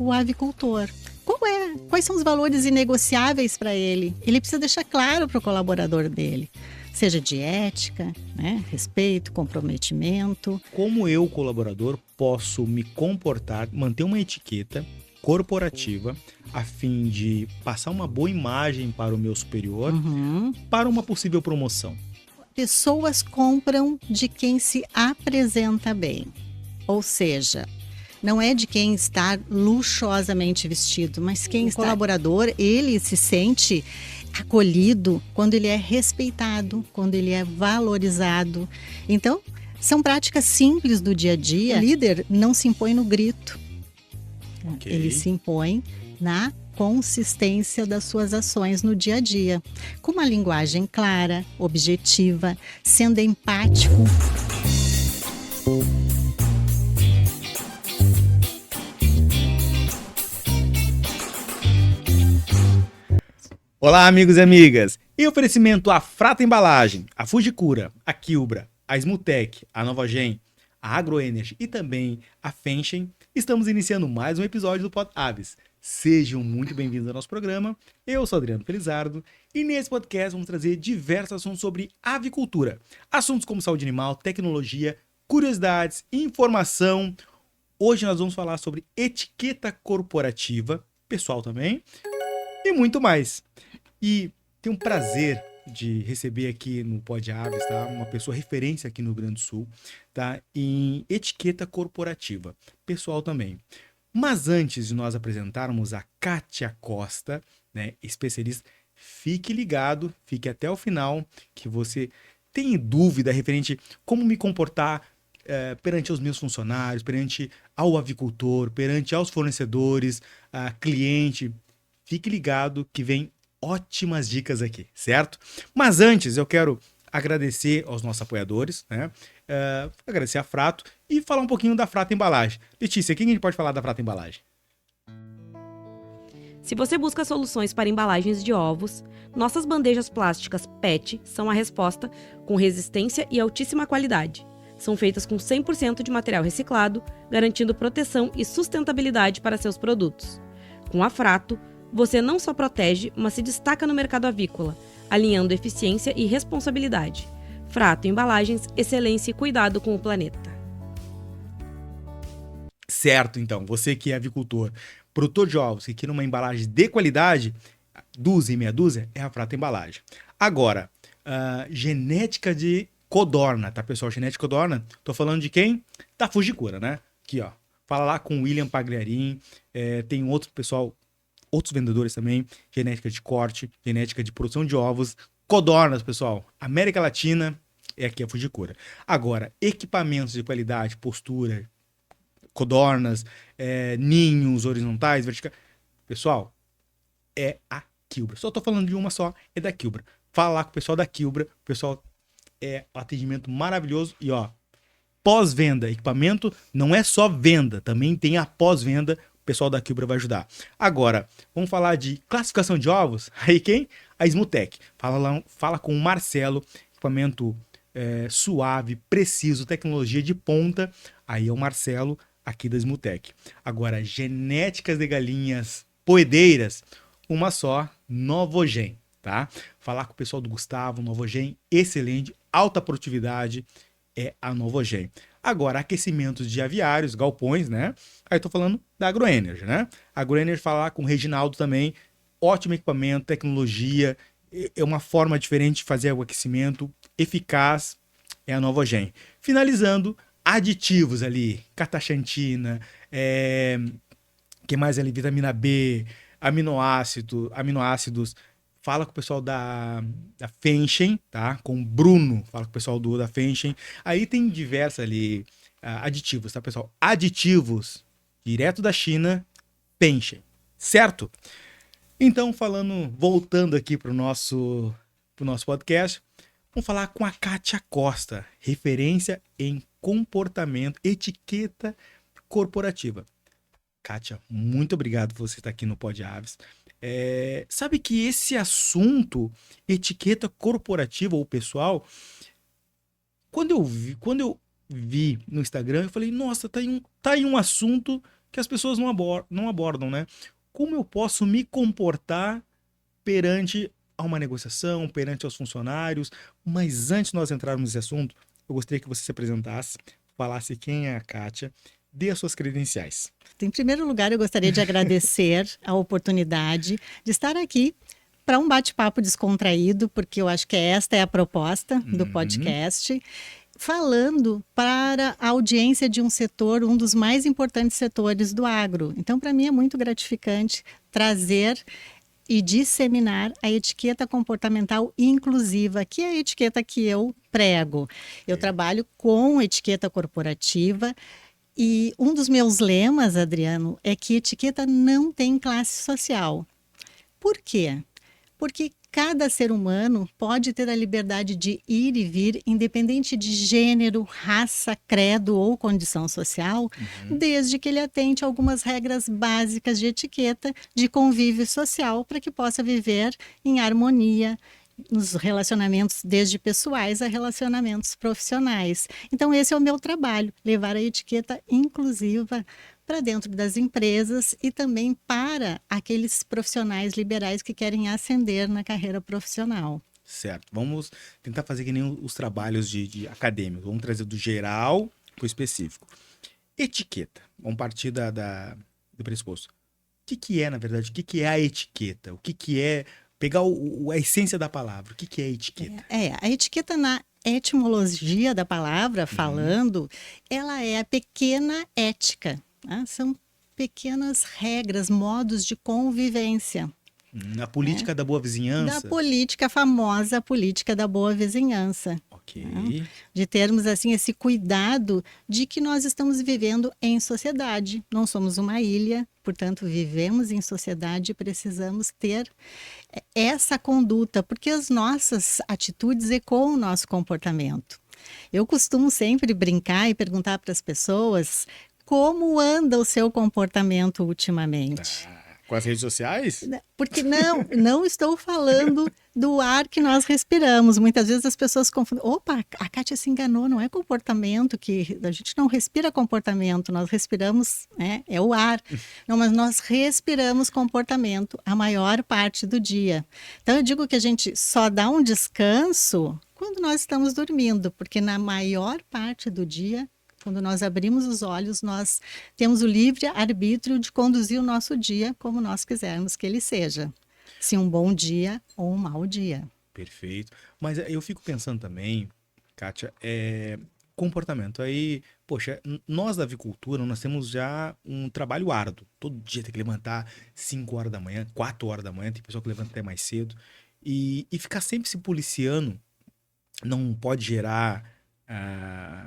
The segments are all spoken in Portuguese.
o avicultor. Quais são os valores inegociáveis para ele? Ele precisa deixar claro para o colaborador dele, seja de ética, né? Respeito, comprometimento. Como eu, colaborador, posso me comportar, manter uma etiqueta corporativa a fim de passar uma boa imagem para o meu superior, para uma possível promoção? Pessoas compram de quem se apresenta bem, ou seja, não é de quem está luxuosamente vestido, mas quem está... O colaborador, ele se sente acolhido quando ele é respeitado, quando ele é valorizado. Então, são práticas simples do dia a dia. O líder não se impõe no grito. Okay. Ele se impõe na consistência das suas ações no dia a dia, com uma linguagem clara, objetiva, sendo empático. Olá, amigos e amigas! Em oferecimento à Frata Embalagem, a Fujikura, a Kilbra, a Smutec, a Novogen, a Agroenergy e também a Fenchen, estamos iniciando mais um episódio do Pod Aves. Sejam muito bem-vindos ao nosso programa. Eu sou Adriano Felizardo e nesse podcast vamos trazer diversos assuntos sobre avicultura. Assuntos como saúde animal, tecnologia, curiosidades, informação. Hoje nós vamos falar sobre etiqueta corporativa, pessoal também, e muito mais. E tenho um prazer de receber aqui no Pod Aves, tá? Uma pessoa referência aqui no Rio Grande do Sul, tá? Em etiqueta corporativa, pessoal também. Mas antes de nós apresentarmos a Kátia Costa, né, especialista, fique ligado, fique até o final, que você tem dúvida referente como me comportar perante os meus funcionários, perante ao avicultor, perante aos fornecedores, a cliente. Fique ligado que vem ótimas dicas aqui, certo? Mas antes eu quero agradecer aos nossos apoiadores, né? Agradecer a Frato e falar um pouquinho da Frata Embalagem. Letícia, o que a gente pode falar da Frata Embalagem? Se você busca soluções para embalagens de ovos, nossas bandejas plásticas PET são a resposta com resistência e altíssima qualidade. São feitas com 100% de material reciclado, garantindo proteção e sustentabilidade para seus produtos. Com a Frato, você não só protege, mas se destaca no mercado avícola, alinhando eficiência e responsabilidade. Frato Embalagens, excelência e cuidado com o planeta. Certo, então. Você que é avicultor, produtor de ovos, que quer uma embalagem de qualidade, dúzia e meia dúzia, é a Frata Embalagem. Agora, genética de codorna, tá, pessoal? Genética de codorna, tô falando de quem? Da Fujikura, né? Aqui, ó. Fala lá com o William Pagliarin, tem outro pessoal, outros vendedores também, genética de corte, genética de produção de ovos, codornas, pessoal. América Latina é aqui a Fujikura. Agora, equipamentos de qualidade, postura, codornas, ninhos horizontais, verticais. Pessoal, é a Kilbra. Só tô falando de uma só, é da Kilbra. Fala lá com o pessoal da Kilbra, o pessoal atendimento maravilhoso e ó, pós-venda, equipamento não é só venda, também tem a pós-venda. O pessoal da Kilbra vai ajudar. Agora, vamos falar de classificação de ovos. Aí quem? A Smutec. Fala com o Marcelo, equipamento suave, preciso, tecnologia de ponta. Aí é o Marcelo aqui da Smutec. Agora, genéticas de galinhas poedeiras, uma só, Novogen, tá? Falar com o pessoal do Gustavo, Novogen, excelente, alta produtividade, é a Novogen. Agora, aquecimentos de aviários, galpões, né? Aí eu tô falando da Agroenergy, né? A Agroenergy falar com o Reginaldo também, ótimo equipamento, tecnologia, é uma forma diferente de fazer o aquecimento, eficaz, é a Novogen. Finalizando, aditivos ali, cataxantina, que mais ali? Vitamina B, aminoácidos. Fala com o pessoal da Fenchen, tá? Com o Bruno, fala com o pessoal da Fenchen. Aí tem diversos ali aditivos, tá, pessoal? Aditivos direto da China, Fenchen, certo? Então, voltando aqui pro nosso podcast, vamos falar com a Kátia Costa, referência em comportamento, etiqueta corporativa. Kátia, muito obrigado por você estar aqui no Pod Aves. Sabe que esse assunto, etiqueta corporativa ou pessoal, quando eu vi no Instagram, eu falei, nossa, tá aí um assunto que as pessoas não abordam, né? Como eu posso me comportar perante a uma negociação, perante aos funcionários? Mas antes de nós entrarmos nesse assunto, eu gostaria que você se apresentasse, falasse quem é a Kátia, dê as suas credenciais. Em primeiro lugar, eu gostaria de agradecer a oportunidade de estar aqui para um bate-papo descontraído, porque eu acho que esta é a proposta do podcast, falando para a audiência de um setor, um dos mais importantes setores do agro. Então, para mim é muito gratificante trazer e disseminar a etiqueta comportamental inclusiva, que é a etiqueta que eu prego. Eu trabalho com etiqueta corporativa e um dos meus lemas, Adriano, é que etiqueta não tem classe social. Por quê? Porque cada ser humano pode ter a liberdade de ir e vir, independente de gênero, raça, credo ou condição social, desde que ele atente a algumas regras básicas de etiqueta, de convívio social, para que possa viver em harmonia nos relacionamentos, desde pessoais a relacionamentos profissionais. Então, esse é o meu trabalho, levar a etiqueta inclusiva para dentro das empresas e também para aqueles profissionais liberais que querem ascender na carreira profissional. Certo. Vamos tentar fazer que nem os trabalhos de acadêmicos. Vamos trazer do geral para o específico. Etiqueta. Vamos partir do pressuposto. O que é, na verdade, o que é a etiqueta? O que é... Pegar a essência da palavra. O que é etiqueta? A etiqueta na etimologia da palavra, falando, ela é a pequena ética. São pequenas regras, modos de convivência. Na política da boa vizinhança? Da política, a famosa política da boa vizinhança. Ok. De termos, assim, esse cuidado de que nós estamos vivendo em sociedade. Não somos uma ilha, portanto, vivemos em sociedade e precisamos ter essa conduta, porque as nossas atitudes ecoam o nosso comportamento. Eu costumo sempre brincar e perguntar para as pessoas como anda o seu comportamento ultimamente. Com as redes sociais? Porque não estou falando do ar que nós respiramos. Muitas vezes as pessoas confundem. Opa, a Kátia se enganou, não é comportamento, que a gente não respira comportamento, nós respiramos, é o ar. Não, mas nós respiramos comportamento a maior parte do dia. Então eu digo que a gente só dá um descanso quando nós estamos dormindo, porque na maior parte do dia, quando nós abrimos os olhos, nós temos o livre arbítrio de conduzir o nosso dia como nós quisermos que ele seja. Se um bom dia ou um mau dia. Perfeito. Mas eu fico pensando também, Kátia, comportamento. Aí, poxa, nós da avicultura, nós temos já um trabalho árduo. Todo dia tem que levantar 5 horas da manhã, 4 horas da manhã, tem pessoal que levanta até mais cedo. E ficar sempre se policiando não pode gerar...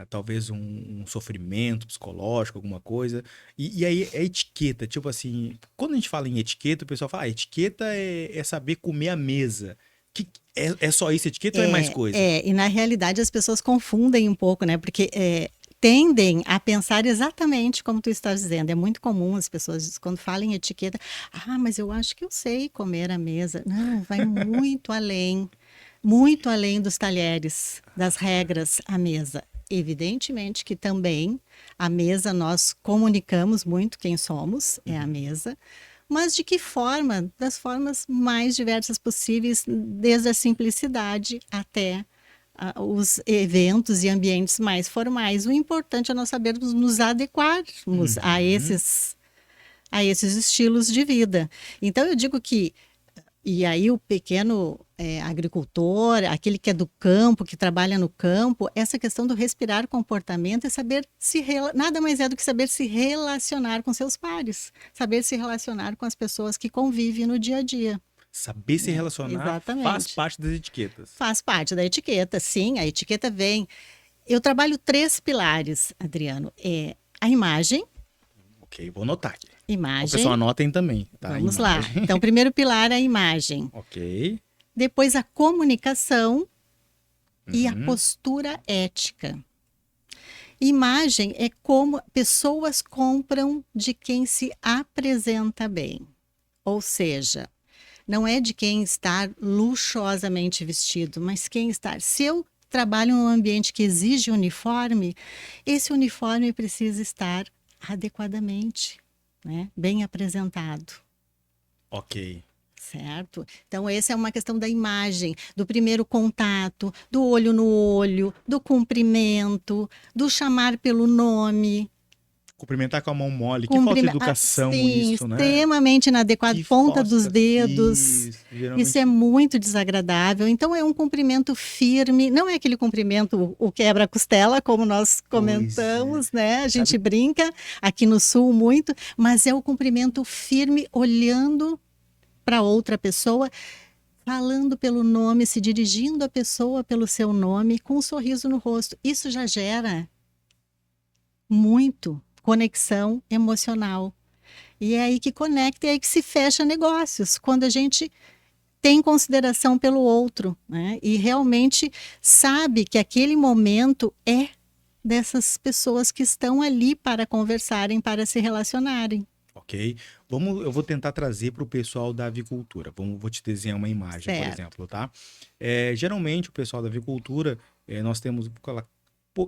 talvez um sofrimento psicológico, alguma coisa. E aí é etiqueta, tipo assim, quando a gente fala em etiqueta, o pessoal fala, etiqueta é saber comer à mesa. É só isso, etiqueta ou é mais coisa? E na realidade as pessoas confundem um pouco, né? Porque tendem a pensar exatamente como tu estás dizendo. É muito comum as pessoas, quando falam em etiqueta, mas eu acho que eu sei comer à mesa. Não, vai muito além. Muito além dos talheres, das regras à mesa. Evidentemente que também a mesa nós comunicamos muito quem somos, é a mesa, mas de que forma? Das formas mais diversas possíveis, desde a simplicidade até os eventos e ambientes mais formais. O importante é nós sabermos nos adequarmos a esses estilos de vida. Então eu digo que e aí o pequeno agricultor, aquele que é do campo, que trabalha no campo, essa questão do respirar comportamento é saber nada mais é do que saber se relacionar com seus pares, saber se relacionar com as pessoas que convivem no dia a dia. Saber se relacionar exatamente. Faz parte das etiquetas. Faz parte da etiqueta, sim, a etiqueta vem. Eu trabalho 3 pilares, Adriano. A imagem. Ok, vou anotar aqui. Imagem. O pessoal anotem também. Tá? Vamos lá. Então, o primeiro pilar é a imagem. Ok. Depois a comunicação e a postura ética. Imagem é como pessoas compram de quem se apresenta bem. Ou seja, não é de quem está luxuosamente vestido, mas quem está... Se eu trabalho em um ambiente que exige uniforme, esse uniforme precisa estar adequadamente. né? Bem apresentado. Ok. Certo? Então, essa é uma questão da imagem, do primeiro contato, do olho no olho, do cumprimento, do chamar pelo nome. Cumprimentar com a mão mole. Que falta de educação sim, isso, né? extremamente inadequado. Que Ponta dos falta- dedos. Isso, geralmente... Isso é muito desagradável. Então, é um cumprimento firme. Não é aquele cumprimento, o quebra-costela, como nós comentamos, né? A gente brinca aqui no Sul muito. Mas é o cumprimento firme, olhando para outra pessoa, falando pelo nome, se dirigindo à pessoa pelo seu nome, com um sorriso no rosto. Isso já gera muito conexão emocional. E é aí que conecta, é aí que se fecha negócios, quando a gente tem consideração pelo outro, né? E realmente sabe que aquele momento é dessas pessoas que estão ali para conversarem, para se relacionarem. Ok. Eu vou tentar trazer para o pessoal da avicultura. Vou te desenhar uma imagem, Certo. por exemplo, tá? Geralmente, o pessoal da avicultura, nós temos...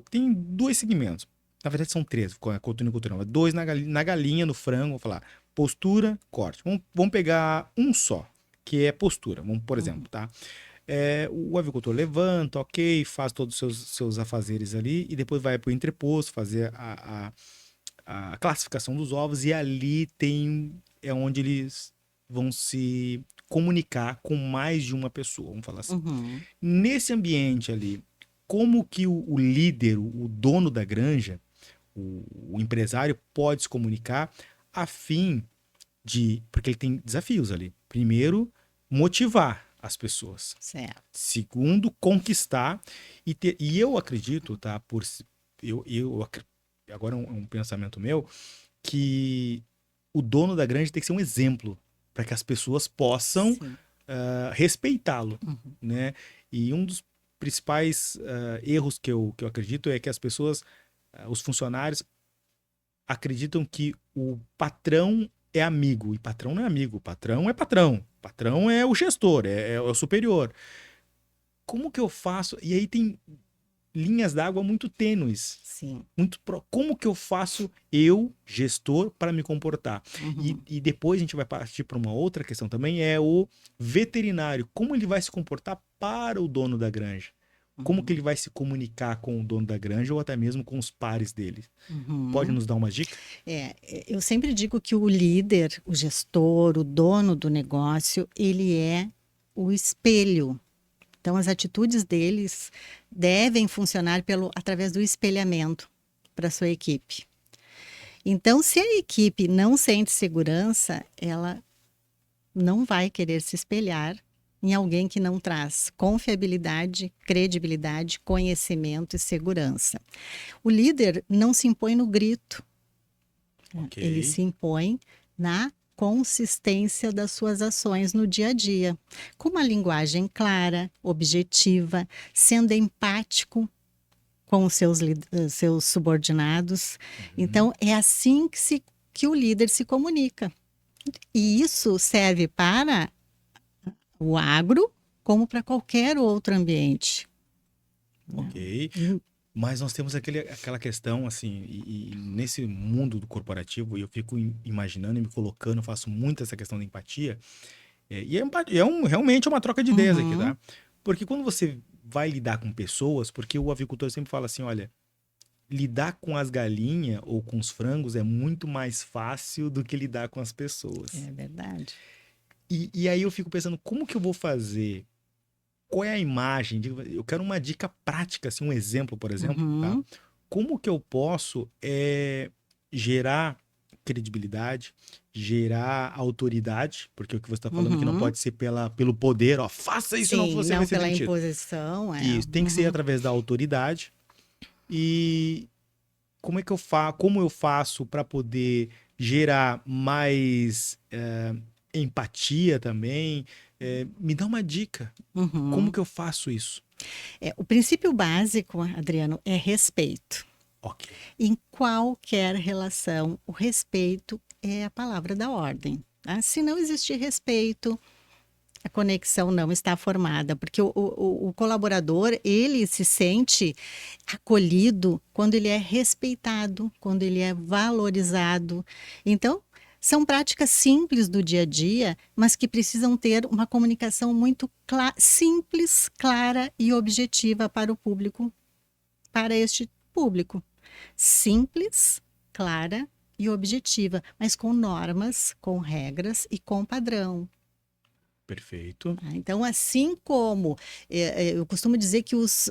Tem dois segmentos. Na verdade, são três, com a cultura não. Dois na galinha, no frango, vou falar. Postura, corte. Vamos pegar um só, que é postura. Por exemplo, tá? O avicultor levanta, ok, faz todos os seus afazeres ali, e depois vai para o entreposto, fazer a classificação dos ovos, e ali é onde eles vão se comunicar com mais de uma pessoa, vamos falar assim. Uhum. Nesse ambiente ali, como que o líder, o dono da granja, o empresário pode se comunicar a fim de... Porque ele tem desafios ali. Primeiro, motivar as pessoas. Certo. Segundo, conquistar. E eu acredito, tá? Agora é um pensamento meu, que o dono da granja tem que ser um exemplo para que as pessoas possam respeitá-lo, né? E um dos principais erros que eu acredito é que as pessoas, os funcionários, acreditam que o patrão é amigo, e patrão não é amigo, patrão é patrão, patrão é o gestor, é o superior. Como que eu faço? E aí tem linhas d'água muito tênues. Sim. Como que eu faço, eu, gestor, para me comportar? Uhum. E depois a gente vai partir para uma outra questão também, é o veterinário. Como ele vai se comportar para o dono da granja? Como que ele vai se comunicar com o dono da granja ou até mesmo com os pares dele? Pode nos dar uma dica? Eu sempre digo que o líder, o gestor, o dono do negócio, ele é o espelho. Então, as atitudes deles devem funcionar através do espelhamento para a sua equipe. Então, se a equipe não sente segurança, ela não vai querer se espelhar em alguém que não traz confiabilidade, credibilidade, conhecimento e segurança. O líder não se impõe no grito. Okay. Ele se impõe na consistência das suas ações no dia a dia, com uma linguagem clara, objetiva, sendo empático com os seus subordinados. Então, é assim que o líder se comunica. E isso serve para o agro, como para qualquer outro ambiente. Ok. Mas nós temos aquela questão, assim, e nesse mundo do corporativo, eu fico imaginando e me colocando, faço muito essa questão da empatia, realmente é uma troca de ideias aqui, tá? Porque quando você vai lidar com pessoas, porque o avicultor sempre fala assim, olha, lidar com as galinhas ou com os frangos é muito mais fácil do que lidar com as pessoas. É verdade. E aí eu fico pensando, como que eu vou fazer? Qual é a imagem? Eu quero uma dica prática, assim, um exemplo, por exemplo. Tá? Como que eu posso gerar credibilidade, gerar autoridade, porque o que você está falando que não pode ser pelo poder, ó, faça isso, não você vai ser pela demitido. Imposição. Isso, tem que ser através da autoridade. E como eu faço para poder gerar mais empatia também? Me dá uma dica. Como que eu faço isso? O princípio básico, Adriano, é respeito. Ok. Em qualquer relação, o respeito é a palavra da ordem. Tá? Se não existir respeito, a conexão não está formada, porque o colaborador, ele se sente acolhido quando ele é respeitado, quando ele é valorizado. Então, São práticas simples do dia a dia, mas que precisam ter uma comunicação muito simples, clara e objetiva para o público, para este público. Simples, clara e objetiva, mas com normas, com regras e com padrão. Perfeito. Então, assim como eu costumo dizer que os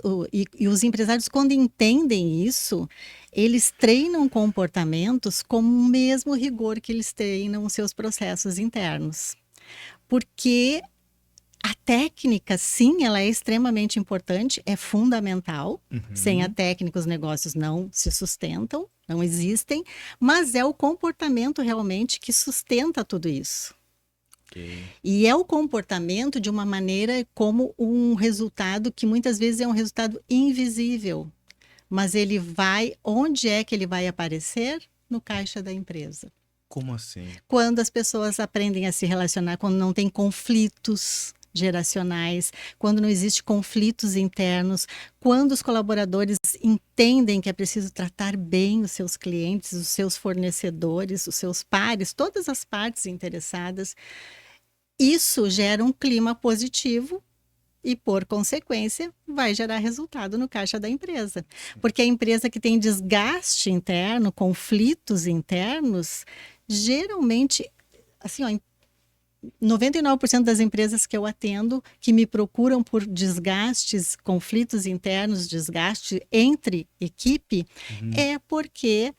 empresários, quando entendem isso, eles treinam comportamentos com o mesmo rigor que eles treinam os seus processos internos. Porque a técnica, sim, ela é extremamente importante, é fundamental. Sem a técnica, os negócios não se sustentam, não existem, mas é o comportamento realmente que sustenta tudo isso. E é o comportamento de uma maneira como um resultado que muitas vezes é um resultado invisível, mas ele vai, onde é que ele vai aparecer? No caixa da empresa. Como assim? Quando as pessoas aprendem a se relacionar, quando não tem conflitos geracionais, quando não existe conflitos internos, quando os colaboradores entendem que é preciso tratar bem os seus clientes, os seus fornecedores, os seus pares, todas as partes interessadas. Isso gera um clima positivo e, por consequência, vai gerar resultado no caixa da empresa. Porque a empresa que tem desgaste interno, conflitos internos, geralmente, assim, ó, 99% das empresas que eu atendo, que me procuram por desgastes, conflitos internos, desgaste entre equipe, é porque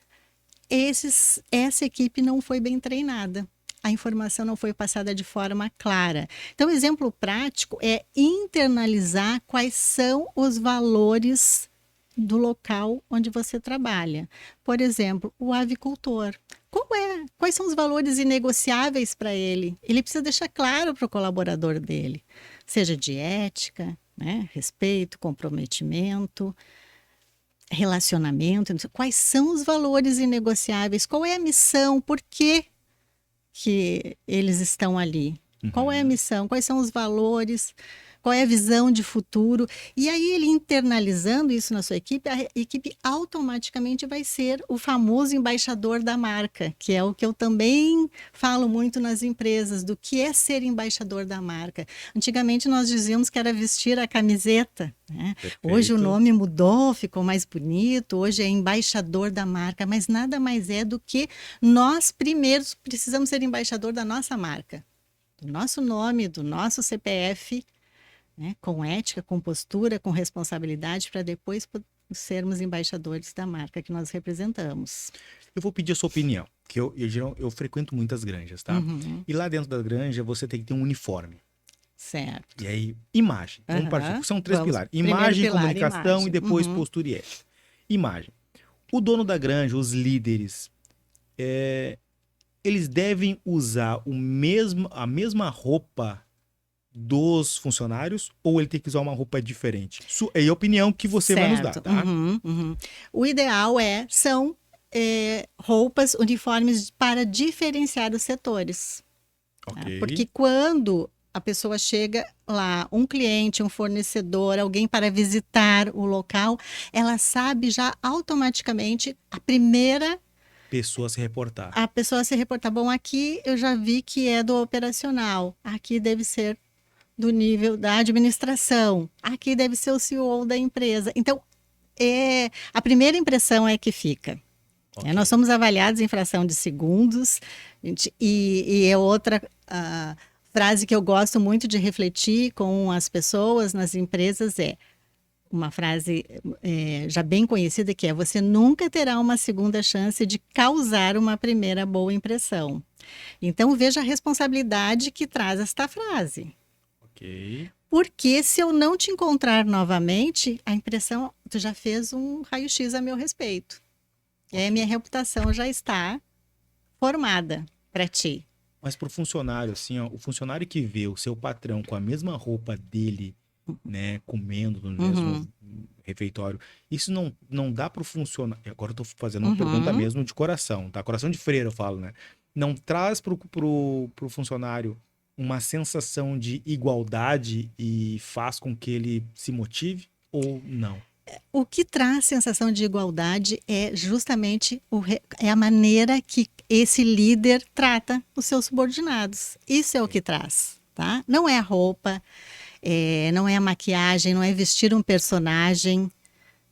essa equipe não foi bem treinada. A informação não foi passada de forma clara. Então, exemplo prático é internalizar quais são os valores do local onde você trabalha. Por exemplo, o avicultor. Quais são os valores inegociáveis para ele? Ele precisa deixar claro para o colaborador dele, seja de ética, né, respeito, comprometimento, relacionamento. Quais são os valores inegociáveis? Qual é a missão? Por que eles estão ali? Qual é a missão? Quais são os valores? Qual é a visão de futuro? E aí ele internalizando isso na sua equipe, a equipe automaticamente vai ser o famoso embaixador da marca, que é o que eu também falo muito nas empresas, do que é ser embaixador da marca. Antigamente nós dizíamos que era vestir a camiseta, né? Hoje o nome mudou, ficou mais bonito, hoje é embaixador da marca, mas nada mais é do que nós primeiros precisamos ser embaixador da nossa marca, do nosso nome, do nosso CPF, né, com ética, com postura, com responsabilidade, para depois sermos embaixadores da marca que nós representamos. Eu vou pedir a sua opinião, que eu frequento muitas granjas, tá? E lá dentro da granja você tem que ter um uniforme. Certo. E aí, imagem. Vamos partir. São três pilares. Imagem, comunicação e depois postura e ética. Imagem. O dono da granja, os líderes, eles devem usar a mesma roupa dos funcionários ou ele tem que usar uma roupa diferente? É a opinião que você vai nos dar, tá? O ideal são roupas, uniformes para diferenciar os setores. Okay. Tá? Porque quando a pessoa chega lá, um cliente, um fornecedor, alguém para visitar o local, ela sabe já automaticamente a primeira pessoa se reportar. A pessoa se reportar. Bom, aqui eu já vi que é do operacional, aqui deve ser do nível da administração, aqui deve ser o CEO da empresa. Então, a primeira impressão é que fica. Okay. Nós somos avaliados em fração de segundos, e é outra frase que eu gosto muito de refletir com as pessoas nas empresas, uma frase já bem conhecida, que é: você nunca terá uma segunda chance de causar uma primeira boa impressão. Então, veja a responsabilidade que traz esta frase. Okay. Porque se eu não te encontrar novamente, a impressão, tu já fez um raio-x a meu respeito. E aí a minha reputação já está formada para ti. Mas para o funcionário, assim, ó, o funcionário que vê o seu patrão com a mesma roupa dele, né, comendo no mesmo refeitório, isso não dá para o funcionário. Agora eu tô fazendo uma pergunta mesmo de coração, tá? Coração de freira, eu falo, né? Não traz pro funcionário uma sensação de igualdade e faz com que ele se motive ou não? O que traz sensação de igualdade é justamente é a maneira que esse líder trata os seus subordinados. Isso é o que traz, tá? Não é a roupa, não é a maquiagem, não é vestir um personagem.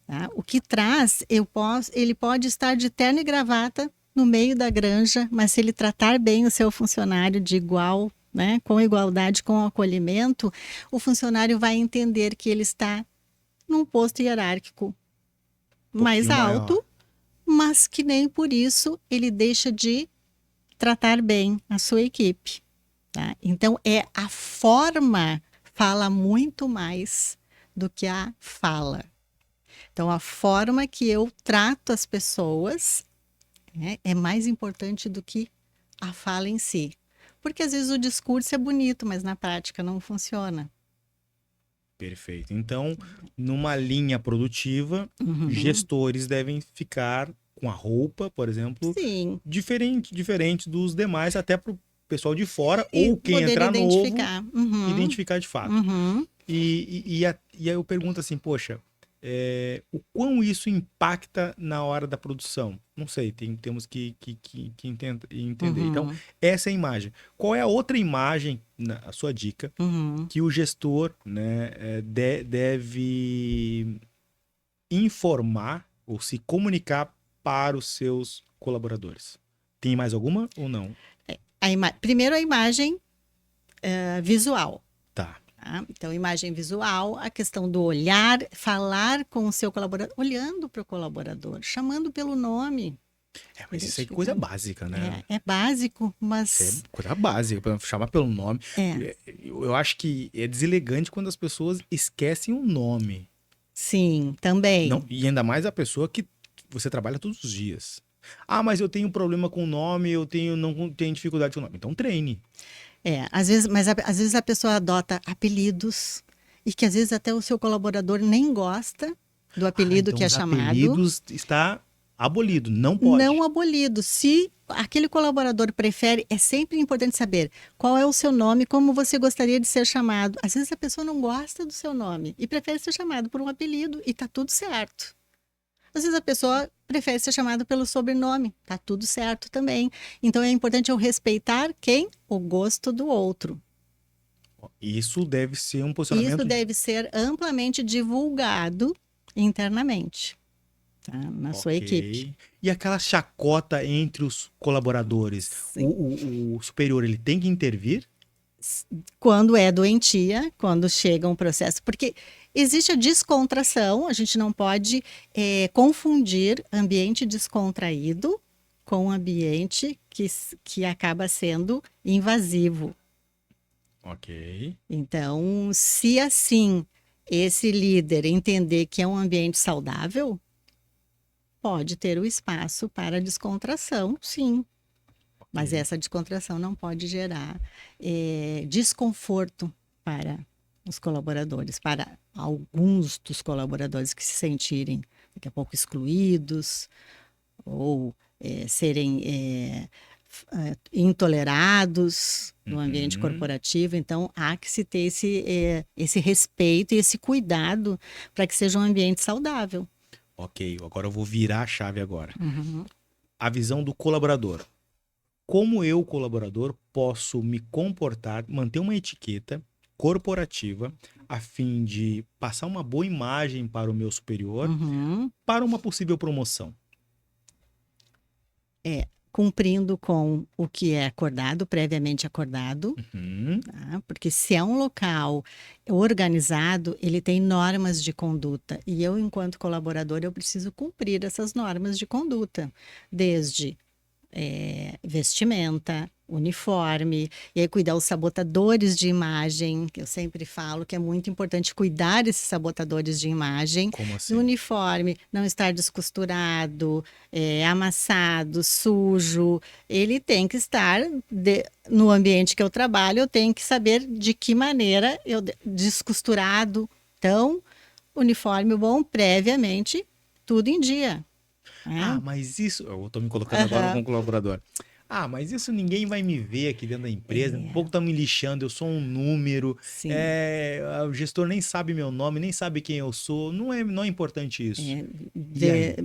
Tá? O que traz, ele pode estar de terno e gravata no meio da granja, mas se ele tratar bem o seu funcionário de igual, né, com igualdade, com acolhimento, o funcionário vai entender que ele está num posto hierárquico mais alto, mas que nem por isso ele deixa de tratar bem a sua equipe. Tá? Então, a forma fala muito mais do que a fala. Então, a forma que eu trato as pessoas, né, é mais importante do que a fala em si. Porque às vezes o discurso é bonito, mas na prática não funciona. Perfeito. Então, numa linha produtiva, gestores devem ficar com a roupa, por exemplo, Sim. diferente dos demais, até para o pessoal de fora ou quem entrar novo, identificar de fato. E aí eu pergunto assim, poxa, o quão isso impacta na hora da produção? Não sei, temos que entender. Então, essa é a imagem. Qual é a outra imagem, a sua dica, que o gestor, né, deve informar ou se comunicar para os seus colaboradores? Tem mais alguma ou não? Primeiro a imagem visual. Tá. Então, imagem visual, a questão do olhar, falar com o seu colaborador, olhando para o colaborador, chamando pelo nome. Mas isso é coisa básica, né? É básico, mas... Isso é coisa básica, chamar pelo nome. Eu acho que é deselegante quando as pessoas esquecem o nome. Sim, também. Não, e ainda mais a pessoa que você trabalha todos os dias. Mas eu tenho problema com o nome, não tenho dificuldade com o nome. Então treine. Às vezes a pessoa adota apelidos e que às vezes até o seu colaborador nem gosta do apelido então que é os chamado. Apelidos está abolido, não pode. Não abolido. Se aquele colaborador prefere, é sempre importante saber qual é o seu nome, como você gostaria de ser chamado. Às vezes a pessoa não gosta do seu nome e prefere ser chamado por um apelido e tá tudo certo. Às vezes a pessoa prefere ser chamada pelo sobrenome, tá tudo certo também. Então é importante eu respeitar quem? O gosto do outro. Isso deve ser um posicionamento... Isso deve ser amplamente divulgado internamente, tá? Na sua equipe. E aquela chacota entre os colaboradores, o superior, ele tem que intervir? Quando é doentia, quando chega um processo, porque existe a descontração, a gente não pode confundir ambiente descontraído com ambiente que acaba sendo invasivo. Ok. Então, se assim esse líder entender que é um ambiente saudável, pode ter o espaço para descontração, sim. Mas essa descontração não pode gerar desconforto para os colaboradores, para alguns dos colaboradores que se sentirem daqui a pouco excluídos ou serem intolerados no ambiente corporativo. Então, há que se ter esse respeito e esse cuidado para que seja um ambiente saudável. Ok, agora eu vou virar a chave agora. A visão do colaborador. Como eu, colaborador, posso me comportar, manter uma etiqueta corporativa a fim de passar uma boa imagem para o meu superior para uma possível promoção? Cumprindo com o que é acordado, previamente acordado, tá? Porque se é um local organizado, ele tem normas de conduta. E eu, enquanto colaborador, eu preciso cumprir essas normas de conduta, desde vestimenta, uniforme, e aí cuidar os sabotadores de imagem, que eu sempre falo que é muito importante cuidar desses sabotadores de imagem. Como assim? O uniforme, não estar descosturado, amassado, sujo, ele tem que estar no ambiente que eu trabalho, eu tenho que saber de que maneira descosturado. Então, uniforme bom, previamente, tudo em dia. Mas isso... Eu estou me colocando agora como colaborador. mas isso ninguém vai me ver aqui dentro da empresa, um pouco estão me lixando, eu sou um número, Sim. O gestor nem sabe meu nome, nem sabe quem eu sou, não é importante isso.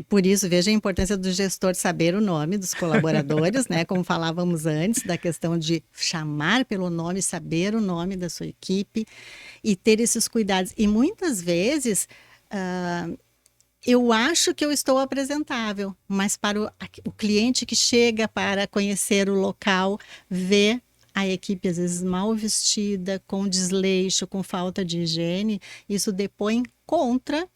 Por isso, veja a importância do gestor saber o nome dos colaboradores, né? Como falávamos antes, da questão de chamar pelo nome, saber o nome da sua equipe e ter esses cuidados. E muitas vezes... eu acho que eu estou apresentável, mas para o cliente que chega para conhecer o local, vê a equipe às vezes mal vestida, com desleixo, com falta de higiene, isso depõe contra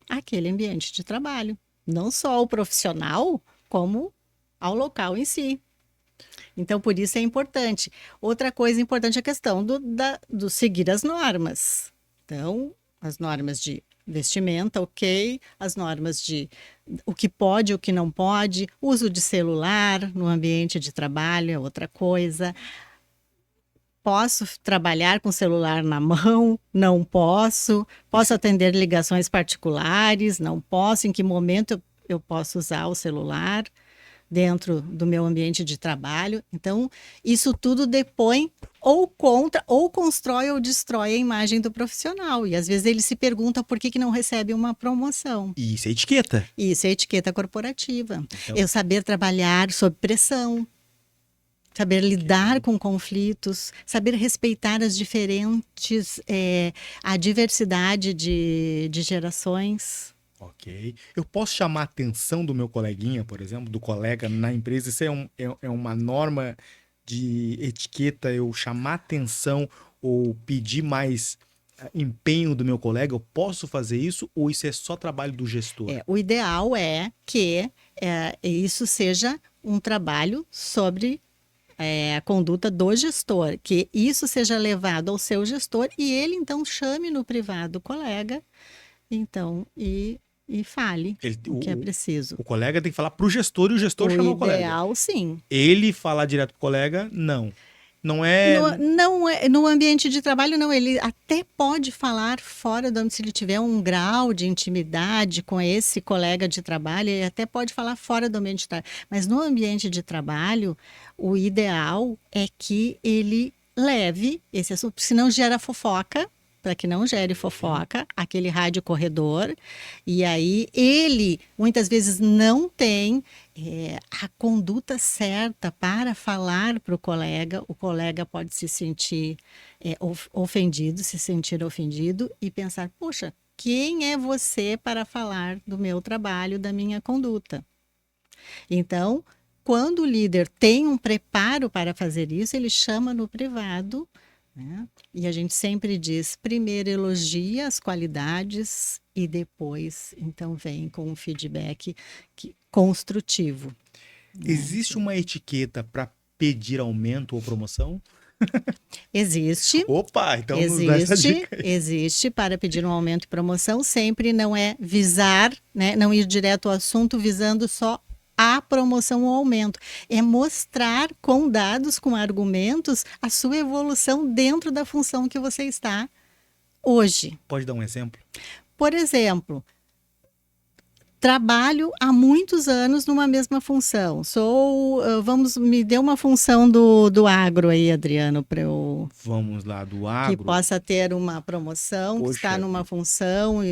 aquele ambiente de trabalho. Não só o profissional, como ao local em si. Então, por isso é importante. Outra coisa importante é a questão do seguir as normas. Então, as normas de vestimenta, ok, as normas de o que pode, o que não pode, uso de celular no ambiente de trabalho é outra coisa. Posso trabalhar com o celular na mão? Não posso. Posso atender ligações particulares? Não posso. Em que momento eu posso usar o celular dentro do meu ambiente de trabalho? Então, isso tudo depõe ou contra, ou constrói ou destrói a imagem do profissional. E às vezes ele se pergunta por que não recebe uma promoção. E isso é etiqueta. Isso é etiqueta corporativa. Então... eu saber trabalhar sob pressão, saber lidar com conflitos, saber respeitar as diferentes, a diversidade de gerações. Ok. Eu posso chamar a atenção do meu coleguinha, por exemplo, do colega na empresa? Isso é uma norma de etiqueta, eu chamar atenção ou pedir mais empenho do meu colega? Eu posso fazer isso ou isso é só trabalho do gestor? O ideal é que isso seja um trabalho sobre a conduta do gestor, que isso seja levado ao seu gestor e ele então chame no privado o colega, então, e fale o que é preciso. O colega tem que falar para o gestor e o gestor chamar o colega. O ideal, sim. Ele falar direto pro colega, não. Não é... No ambiente de trabalho, não. Ele até pode falar fora do ambiente, se ele tiver um grau de intimidade com esse colega de trabalho, ele até pode falar fora do ambiente de trabalho. Mas no ambiente de trabalho, o ideal é que ele leve esse assunto, senão gera fofoca, para que não gere fofoca, aquele rádio corredor, e aí ele muitas vezes não tem a conduta certa para falar para o colega pode se sentir ofendido, se sentir ofendido e pensar, poxa, quem é você para falar do meu trabalho, da minha conduta? Então, quando o líder tem um preparo para fazer isso, ele chama no privado, né? E a gente sempre diz, primeiro elogia as qualidades e depois, então, vem com um feedback construtivo. Existe uma etiqueta para pedir aumento ou promoção? Existe. Opa, então nos dá essa dica aí. Existe para pedir um aumento e promoção, sempre não é visar, né, não ir direto ao assunto visando só a promoção ou aumento. É mostrar com dados, com argumentos, a sua evolução dentro da função que você está hoje. Pode dar um exemplo? Por exemplo, trabalho há muitos anos numa mesma função. Me dê uma função do agro aí, Adriano, para eu... Vamos lá, do agro. Que possa ter uma promoção, que está numa função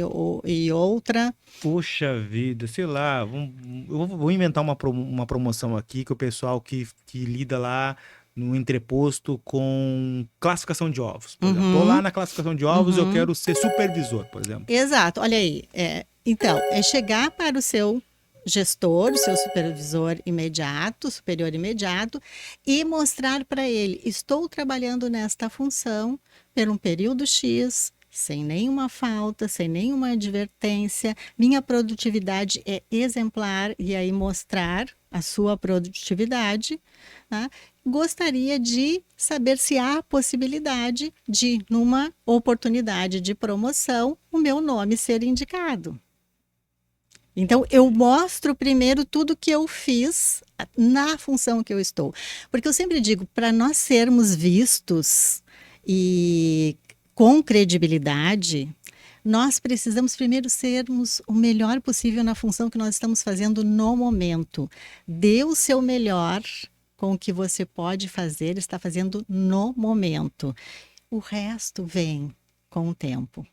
e outra. Poxa vida, sei lá, eu vou inventar uma promoção aqui que o pessoal que lida lá no entreposto com classificação de ovos. Por exemplo, tô lá na classificação de ovos, eu quero ser supervisor, por exemplo. Exato, olha aí. Então, é chegar para o seu gestor, o seu supervisor imediato, superior imediato, e mostrar para ele, estou trabalhando nesta função por um período X, sem nenhuma falta, sem nenhuma advertência, minha produtividade é exemplar, e aí mostrar a sua produtividade, tá? Gostaria de saber se há possibilidade de, numa oportunidade de promoção, o meu nome ser indicado. Então, eu mostro primeiro tudo que eu fiz na função que eu estou. Porque eu sempre digo, para nós sermos vistos e com credibilidade, nós precisamos primeiro sermos o melhor possível na função que nós estamos fazendo no momento. Dê o seu melhor com o que você pode fazer, está fazendo no momento. O resto vem com o tempo.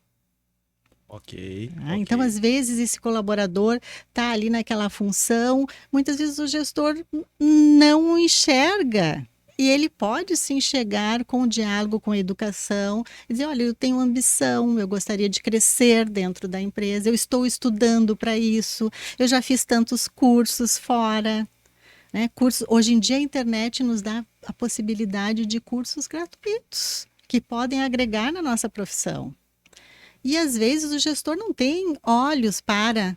Ok. Então, às vezes, esse colaborador está ali naquela função, muitas vezes o gestor não o enxerga. E ele pode sim chegar com o diálogo, com a educação, e dizer, olha, eu tenho ambição, eu gostaria de crescer dentro da empresa, eu estou estudando para isso, eu já fiz tantos cursos fora. Né? Hoje em dia a internet nos dá a possibilidade de cursos gratuitos, que podem agregar na nossa profissão. E às vezes o gestor não tem olhos para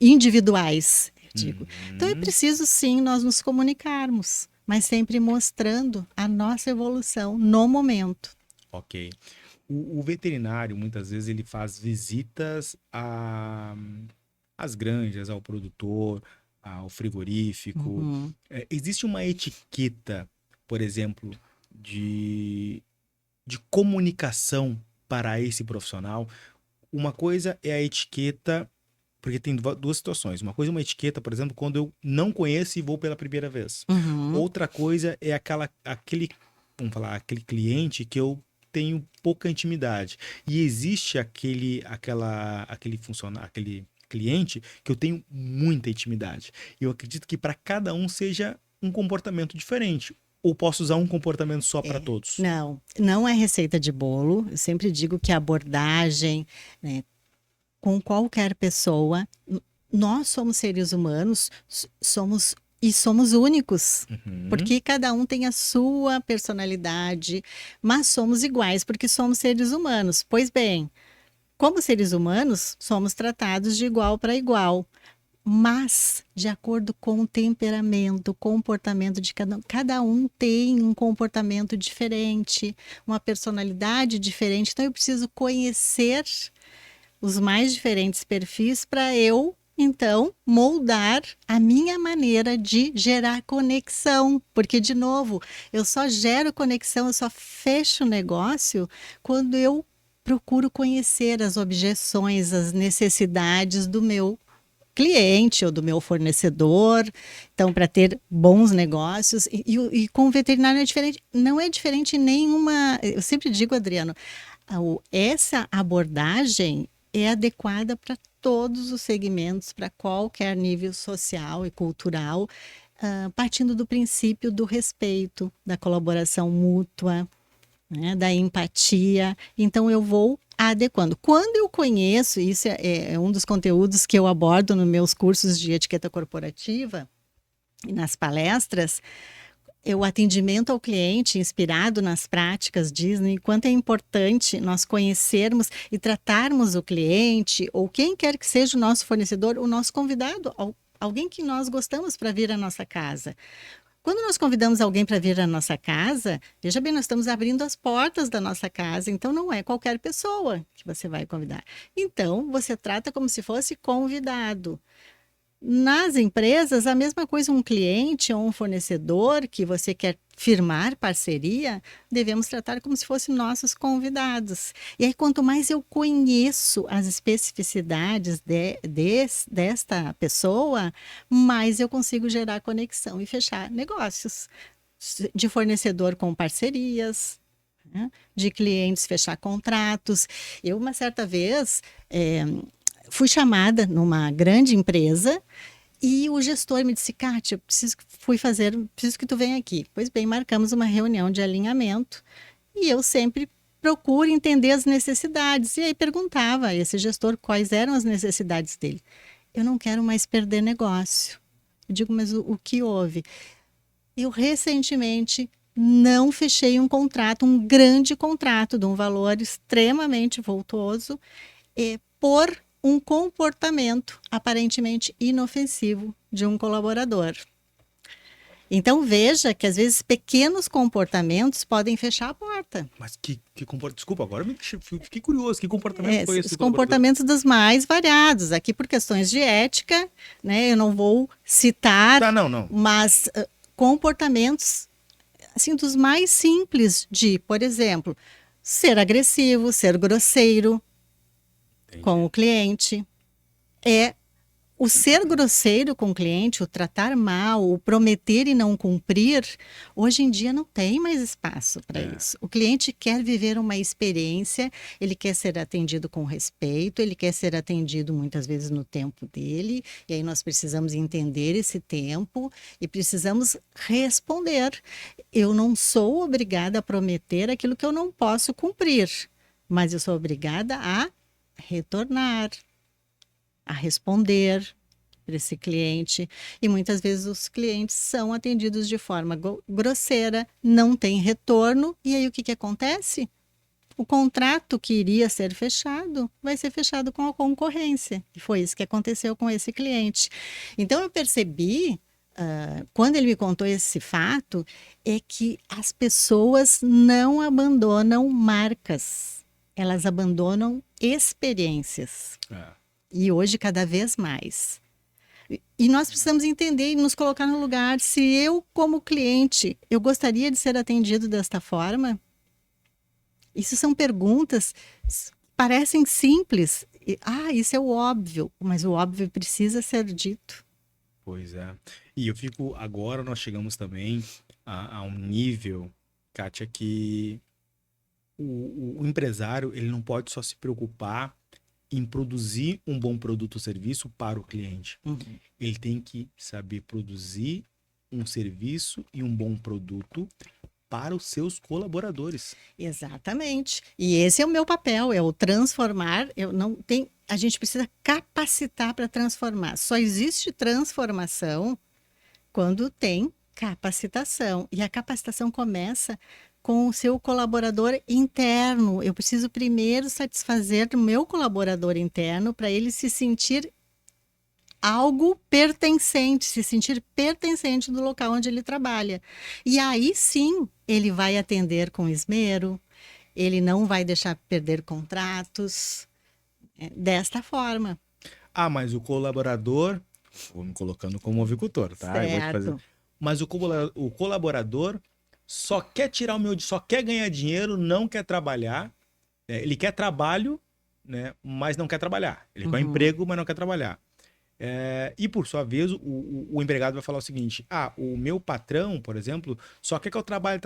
individuais, eu digo. Então é preciso sim nós nos comunicarmos, mas sempre mostrando a nossa evolução no momento. Ok. O veterinário, muitas vezes, ele faz visitas às granjas, ao produtor, ao frigorífico. Existe uma etiqueta, por exemplo, de comunicação para esse profissional? Uma coisa é a etiqueta, porque tem duas situações. Uma coisa é uma etiqueta, por exemplo, quando eu não conheço e vou pela primeira vez. Outra coisa é aquele cliente que eu tenho pouca intimidade. E existe aquele cliente que eu tenho muita intimidade. Eu acredito que para cada um seja um comportamento diferente. Ou posso usar um comportamento só para todos? Não é receita de bolo. Eu sempre digo que a abordagem, né, com qualquer pessoa, nós somos seres humanos, somos únicos, porque cada um tem a sua personalidade, mas somos iguais porque somos seres humanos. Pois bem, como seres humanos, somos tratados de igual para igual. Mas, de acordo com o temperamento, o comportamento de cada um tem um comportamento diferente, uma personalidade diferente. Então, eu preciso conhecer os mais diferentes perfis para eu, então, moldar a minha maneira de gerar conexão. Porque, de novo, eu só gero conexão, eu só fecho o negócio quando eu procuro conhecer as objeções, as necessidades do meu cliente ou do meu fornecedor, então para ter bons negócios e com o veterinário é diferente, não é diferente nenhuma, eu sempre digo, Adriano, essa abordagem é adequada para todos os segmentos, para qualquer nível social e cultural, partindo do princípio do respeito, da colaboração mútua, né, da empatia. Então eu vou adequando. Quando eu conheço, isso é um dos conteúdos que eu abordo nos meus cursos de etiqueta corporativa e nas palestras, o atendimento ao cliente inspirado nas práticas Disney, quanto é importante nós conhecermos e tratarmos o cliente ou quem quer que seja o nosso fornecedor, o nosso convidado, alguém que nós gostamos para vir à nossa casa. Quando nós convidamos alguém para vir à nossa casa, veja bem, nós estamos abrindo as portas da nossa casa, então não é qualquer pessoa que você vai convidar. Então, você trata como se fosse convidado. Nas empresas, a mesma coisa, um cliente ou um fornecedor que você quer firmar parceria, devemos tratar como se fossem nossos convidados. E aí, quanto mais eu conheço as especificidades desta pessoa, mais eu consigo gerar conexão e fechar negócios. De fornecedor com parcerias, né? De clientes fechar contratos. Eu, uma certa vez, fui chamada numa grande empresa e o gestor me disse, Kátia, preciso que tu venha aqui. Pois bem, marcamos uma reunião de alinhamento e eu sempre procuro entender as necessidades. E aí perguntava a esse gestor quais eram as necessidades dele. Eu não quero mais perder negócio. Eu digo, mas o que houve? Eu recentemente não fechei um contrato, um grande contrato de um valor extremamente vultoso, por um comportamento aparentemente inofensivo de um colaborador. Então veja que às vezes pequenos comportamentos podem fechar a porta. Mas que comportamento? Desculpa, agora fiquei curioso. Que comportamento foi esse? Os comportamentos dos mais variados. Aqui por questões de ética, né? Eu não vou citar, não. Mas comportamentos assim dos mais simples de, por exemplo, ser agressivo, ser grosseiro. Entendi. Com o cliente, o ser grosseiro com o cliente, o tratar mal, o prometer e não cumprir, hoje em dia não tem mais espaço para isso. O cliente quer viver uma experiência, ele quer ser atendido com respeito, ele quer ser atendido muitas vezes no tempo dele, e aí nós precisamos entender esse tempo e precisamos responder. Eu não sou obrigada a prometer aquilo que eu não posso cumprir, mas eu sou obrigada a retornar, a responder para esse cliente. E muitas vezes os clientes são atendidos de forma grosseira, não tem retorno, e aí o que que acontece? O contrato que iria ser fechado vai ser fechado com a concorrência. E foi isso que aconteceu com esse cliente. Então eu percebi, quando ele me contou esse fato, é que as pessoas não abandonam marcas, elas abandonam experiências. E hoje, cada vez mais. E nós precisamos entender e nos colocar no lugar. Se eu, como cliente, eu gostaria de ser atendido desta forma? Isso são perguntas, parecem simples. Isso é o óbvio, mas o óbvio precisa ser dito. Pois é. E eu fico, agora nós chegamos também a um nível, Kátia, que o empresário, ele não pode só se preocupar em produzir um bom produto ou serviço para o cliente. Ele tem que saber produzir um serviço e um bom produto para os seus colaboradores. Exatamente. E esse é o meu papel, é o transformar. A gente precisa capacitar para transformar. Só existe transformação quando tem capacitação. E a capacitação começa com o seu colaborador interno. Eu preciso primeiro satisfazer o meu colaborador interno para ele se sentir algo pertencente, se sentir pertencente do local onde ele trabalha. E aí sim, ele vai atender com esmero, ele não vai deixar perder contratos, desta forma. Mas o colaborador, vou me colocando como avicultor, tá? Certo. Eu vou te fazer. Mas o colaborador só quer só quer ganhar dinheiro, não quer trabalhar. Ele quer trabalho, né? Mas não quer trabalhar. Ele quer emprego, mas não quer trabalhar. E por sua vez, o empregado vai falar o seguinte: o meu patrão, por exemplo, só quer que eu trabalhe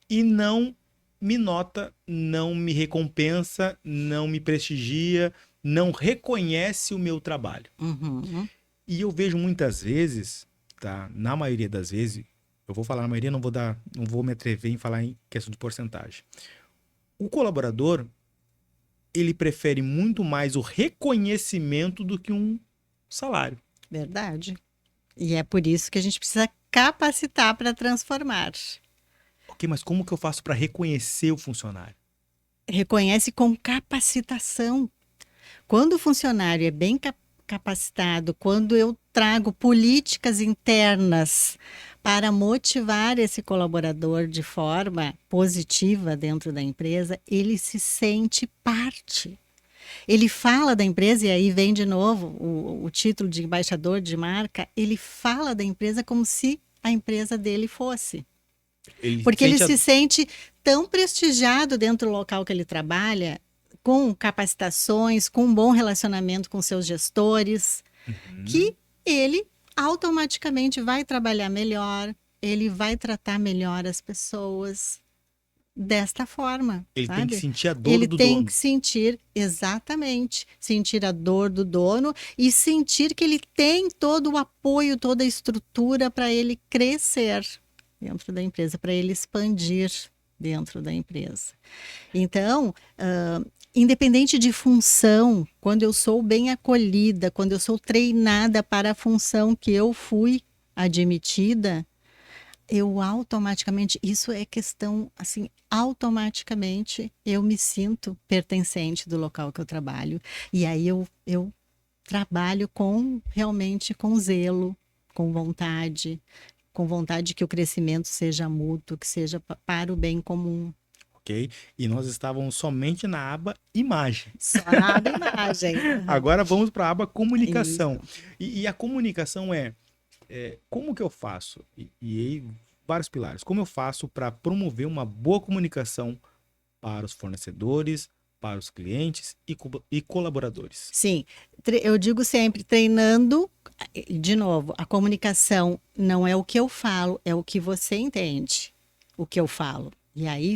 e não me nota, não me recompensa, não me prestigia, não reconhece o meu trabalho. E eu vejo muitas vezes, tá? Na maioria das vezes, eu vou falar na maioria, não vou me atrever em falar em questão de porcentagem. O colaborador, ele prefere muito mais o reconhecimento do que um salário. Verdade. E é por isso que a gente precisa capacitar para transformar. Ok, mas como que eu faço para reconhecer o funcionário? Reconhece com capacitação. Quando o funcionário é bem capacitado, quando eu trago políticas internas para motivar esse colaborador de forma positiva dentro da empresa, ele se sente parte. Ele fala da empresa, e aí vem de novo o título de embaixador de marca, ele fala da empresa como se a empresa dele fosse. Porque ele se sente tão prestigiado dentro do local que ele trabalha, com capacitações, com um bom relacionamento com seus gestores, que ele automaticamente vai trabalhar melhor, ele vai tratar melhor as pessoas desta forma. Ele sabe? tem que sentir a dor do dono. Ele tem que sentir, exatamente, sentir a dor do dono e sentir que ele tem todo o apoio, toda a estrutura para ele crescer dentro da empresa, para ele expandir dentro da empresa. Então, independente de função, quando eu sou bem acolhida, quando eu sou treinada para a função que eu fui admitida, eu automaticamente, isso é questão, assim, automaticamente eu me sinto pertencente do local que eu trabalho. E aí eu trabalho realmente com zelo, com vontade que o crescimento seja mútuo, que seja para o bem comum. Ok? E nós estávamos somente na aba imagem. Só na aba imagem. Agora vamos para a aba comunicação. E a comunicação como que eu faço? E aí, vários pilares. Como eu faço para promover uma boa comunicação para os fornecedores, para os clientes e colaboradores? Sim, eu digo sempre, treinando, de novo, a comunicação não é o que eu falo, é o que você entende, o que eu falo. E aí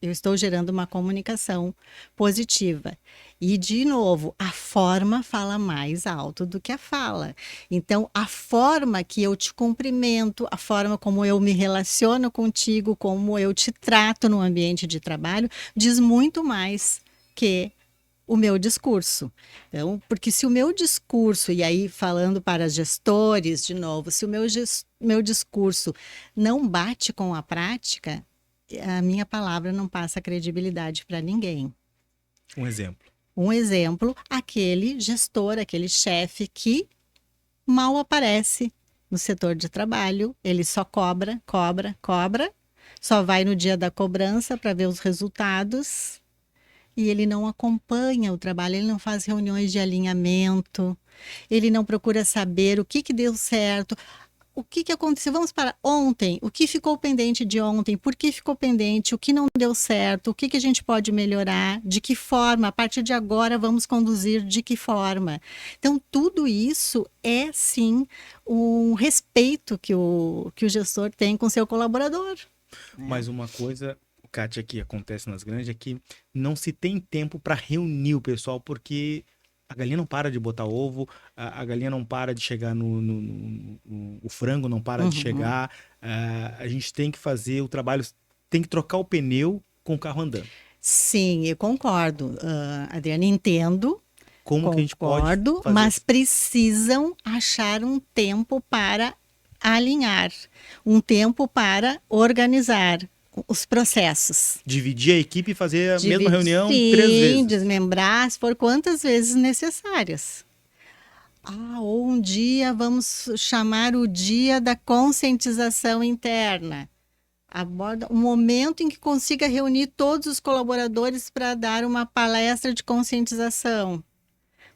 eu estou gerando uma comunicação positiva. E, de novo, a forma fala mais alto do que a fala. Então, a forma que eu te cumprimento, a forma como eu me relaciono contigo, como eu te trato no ambiente de trabalho, diz muito mais que o meu discurso. Então, porque se o meu discurso, e aí falando para gestores, de novo, se o meu discurso não bate com a prática, a minha palavra não passa credibilidade para ninguém. Um exemplo. Um exemplo, aquele gestor, aquele chefe que mal aparece no setor de trabalho, ele só cobra, só vai no dia da cobrança para ver os resultados e ele não acompanha o trabalho, ele não faz reuniões de alinhamento, ele não procura saber o que deu certo. O que aconteceu? Vamos para ontem. O que ficou pendente de ontem? Por que ficou pendente? O que não deu certo? O que a gente pode melhorar? De que forma? A partir de agora, vamos conduzir de que forma? Então, tudo isso é, sim, um respeito que o gestor tem com seu colaborador. Mas uma coisa, Kátia, que acontece nas grandes é que não se tem tempo para reunir o pessoal, porque a galinha não para de botar ovo, a galinha não para de chegar o frango não para de chegar. A gente tem que fazer o trabalho, tem que trocar o pneu com o carro andando. Sim, eu concordo, Adriana, entendo. Como que a gente pode fazer? Mas precisam achar um tempo para alinhar, um tempo para organizar os processos. Dividir a equipe e fazer a mesma reunião 3 vezes. Desmembrar, se for quantas vezes necessárias. Ou um dia vamos chamar o dia da conscientização interna. Aborda um momento em que consiga reunir todos os colaboradores para dar uma palestra de conscientização,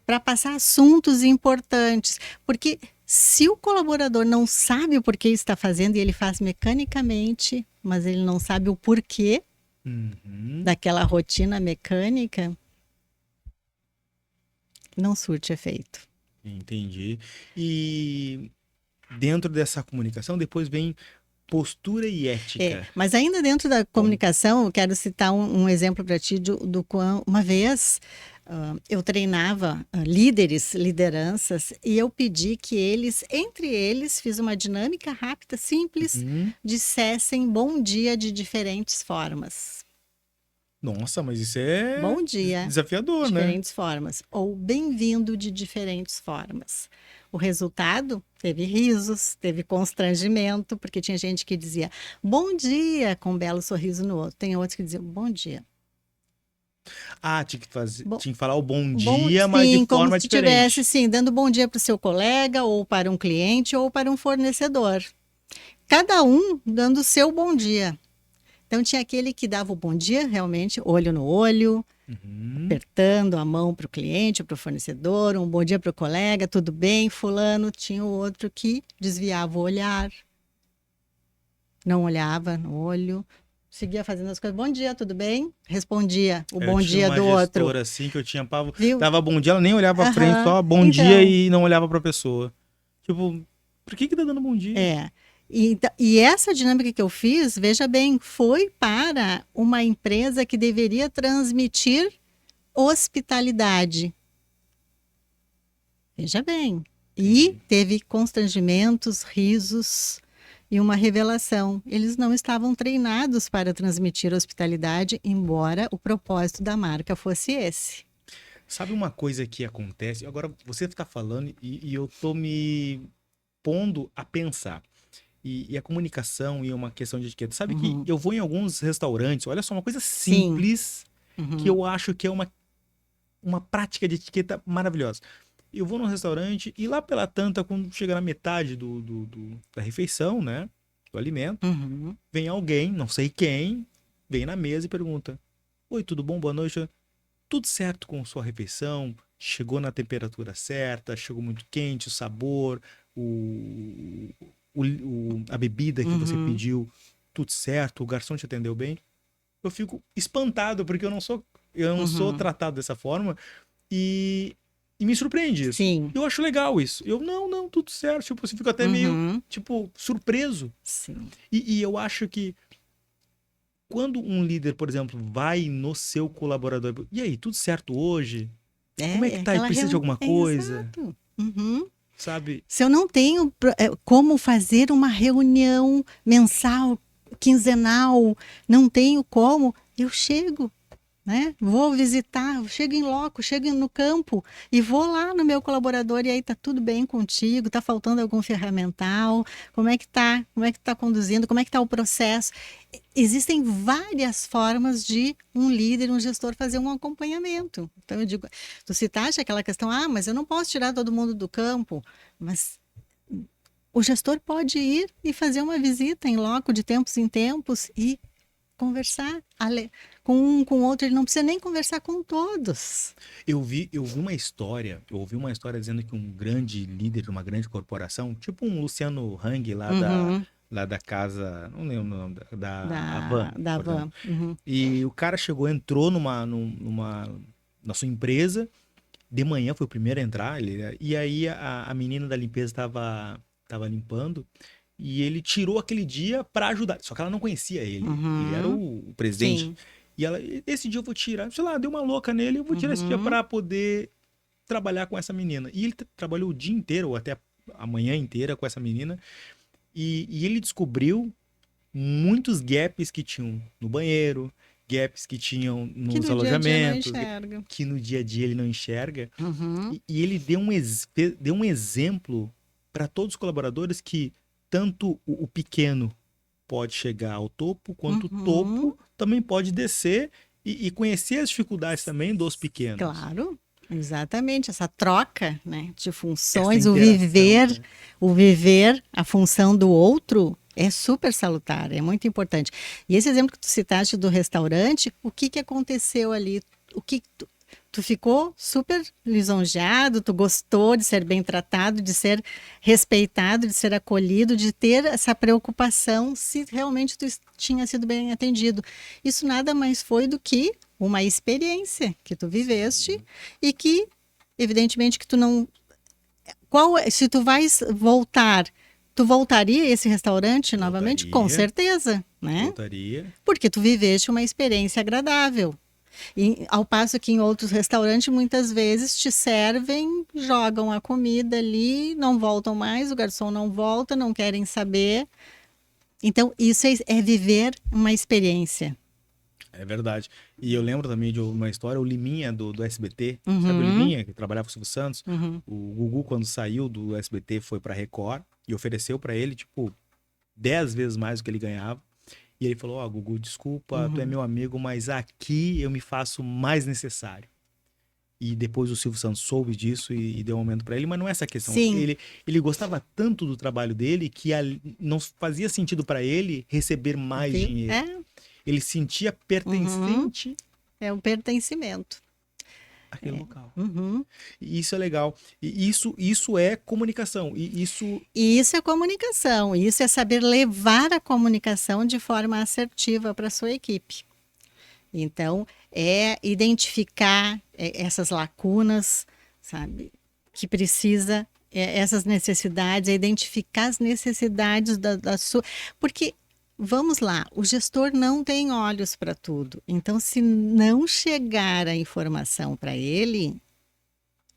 para passar assuntos importantes, porque se o colaborador não sabe o porquê está fazendo e ele faz mecanicamente, mas ele não sabe o porquê daquela rotina mecânica, não surte efeito. Entendi. E dentro dessa comunicação, depois vem postura e ética. Mas ainda dentro da comunicação, eu quero citar um exemplo para ti do quão uma vez eu treinava lideranças, e eu pedi que entre eles, fiz uma dinâmica rápida, simples, dissessem bom dia de diferentes formas. Nossa, mas isso é bom dia, desafiador, né? Diferentes formas. Ou bem-vindo de diferentes formas. O resultado teve risos, teve constrangimento, porque tinha gente que dizia bom dia com um belo sorriso no outro. Tem outros que diziam bom dia. Tinha que falar o bom dia, mas de forma diferente. Como se estivesse, sim, dando bom dia para o seu colega, ou para um cliente, ou para um fornecedor. Cada um dando o seu bom dia. Então, tinha aquele que dava o bom dia, realmente, olho no olho, apertando a mão para o cliente, para o fornecedor, um bom dia para o colega, tudo bem, fulano. Tinha o outro que desviava o olhar, não olhava no olho, seguia fazendo as coisas. Bom dia, tudo bem? Respondia o bom dia do outro. Eu tinha uma gestora assim, que eu tinha pavo, dava bom dia, ela nem olhava para frente, só bom então, dia e não olhava para a pessoa. Tipo, por que tá dando bom dia? E essa dinâmica que eu fiz, veja bem, foi para uma empresa que deveria transmitir hospitalidade. Veja bem. E teve constrangimentos, risos e uma revelação. Eles não estavam treinados para transmitir hospitalidade, embora o propósito da marca fosse esse. Sabe uma coisa que acontece? Agora você está falando e eu tô me pondo a pensar. E a comunicação e uma questão de etiqueta. Sabe que eu vou em alguns restaurantes, olha só, uma coisa simples que eu acho que é uma prática de etiqueta maravilhosa. Eu vou num restaurante e lá pela tanta, quando chega na metade da refeição, né, do alimento, vem alguém, não sei quem, vem na mesa e pergunta: oi, tudo bom? Boa noite. Tudo certo com sua refeição? Chegou na temperatura certa? Chegou muito quente? O sabor? A bebida que você pediu, tudo certo, o garçom te atendeu bem? Eu fico espantado, porque eu não sou Eu não sou tratado dessa forma e me surpreende isso. Sim. Eu acho legal isso. Eu, não, tudo certo. Tipo, você fica até meio, tipo, surpreso. Sim. E eu acho que quando um líder, por exemplo, vai no seu colaborador, e aí, tudo certo hoje? Como é que tá? Precisa de alguma coisa? Exato. Sabe? Se eu não tenho como fazer uma reunião mensal, quinzenal, não tenho como, eu chego, né? Vou visitar, chego em loco, chego no campo e vou lá no meu colaborador e aí tá tudo bem contigo, tá faltando algum ferramental, como é que tá? Como é que tá conduzindo? Como é que tá o processo? Existem várias formas de um líder, um gestor fazer um acompanhamento. Então eu digo, tu citaste aquela questão, mas eu não posso tirar todo mundo do campo, mas o gestor pode ir e fazer uma visita em loco de tempos em tempos e conversar com um, com o outro. Ele não precisa nem conversar com todos. Eu ouvi uma história dizendo que um grande líder de uma grande corporação, tipo um Luciano Hang lá da casa, não lembro o nome, da Havan. Da Havan. E o cara entrou na sua empresa, de manhã foi o primeiro a entrar, e aí a menina da limpeza estava limpando, e ele tirou aquele dia para ajudar. Só que ela não conhecia ele. Ele era o presidente. Sim. E ela, esse dia eu vou tirar, sei lá, deu uma louca nele, eu vou tirar esse dia para poder trabalhar com essa menina. E ele trabalhou o dia inteiro, ou até a manhã inteira com essa menina. E ele descobriu muitos gaps que tinham no banheiro, gaps que tinham nos alojamentos, que no dia a dia ele não enxerga. E ele deu um exemplo para todos os colaboradores que tanto o pequeno pode chegar ao topo, quanto o topo também pode descer e conhecer as dificuldades também dos pequenos. Claro, exatamente. Essa troca, né, de funções, o viver a função do outro é super salutar, é muito importante. E esse exemplo que tu citaste do restaurante, o que aconteceu ali? Tu ficou super lisonjeado, tu gostou de ser bem tratado, de ser respeitado, de ser acolhido, de ter essa preocupação se realmente tu tinha sido bem atendido. Isso nada mais foi do que uma experiência que tu viveste e que, evidentemente, que tu não... se tu vais voltar, tu voltaria a esse restaurante novamente? Com certeza, né? Voltaria. Porque tu viveste uma experiência agradável. E, ao passo que em outros restaurantes muitas vezes te servem, jogam a comida ali, não voltam mais, o garçom não volta, não querem saber. Então isso é viver uma experiência. É verdade. E eu lembro também de uma história, o Liminha do SBT, sabe o Liminha, que trabalhava com o Silvio Santos? O Gugu, quando saiu do SBT, foi pra Record e ofereceu pra ele, tipo, 10 vezes mais do que ele ganhava. E ele falou, Gugu, desculpa, tu é meu amigo, mas aqui eu me faço mais necessário. E depois o Silvio Santos soube disso e deu um aumento para ele, mas não é essa questão. Ele gostava tanto do trabalho dele que não fazia sentido para ele receber mais dinheiro. Ele sentia pertencente. É um pertencimento. Aquele local. E isso é legal. E isso é comunicação. Isso é comunicação. Isso é saber levar a comunicação de forma assertiva para a sua equipe. Então, é identificar essas lacunas, sabe? Que precisa, essas necessidades, é identificar as necessidades da sua... Porque... Vamos lá, o gestor não tem olhos para tudo. Então, se não chegar a informação para ele,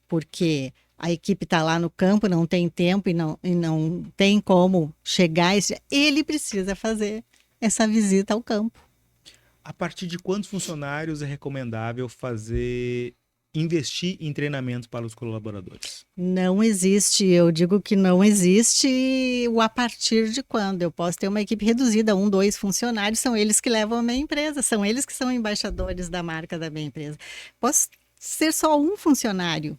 porque a equipe está lá no campo, não tem tempo e não tem como chegar, ele precisa fazer essa visita ao campo. A partir de quantos funcionários é recomendável investir em treinamento para os colaboradores? Não existe, eu digo que não existe o a partir de quando. Eu posso ter uma equipe reduzida, 1, 2 funcionários, são eles que levam a minha empresa, são eles que são embaixadores da marca da minha empresa. Posso ser só um funcionário.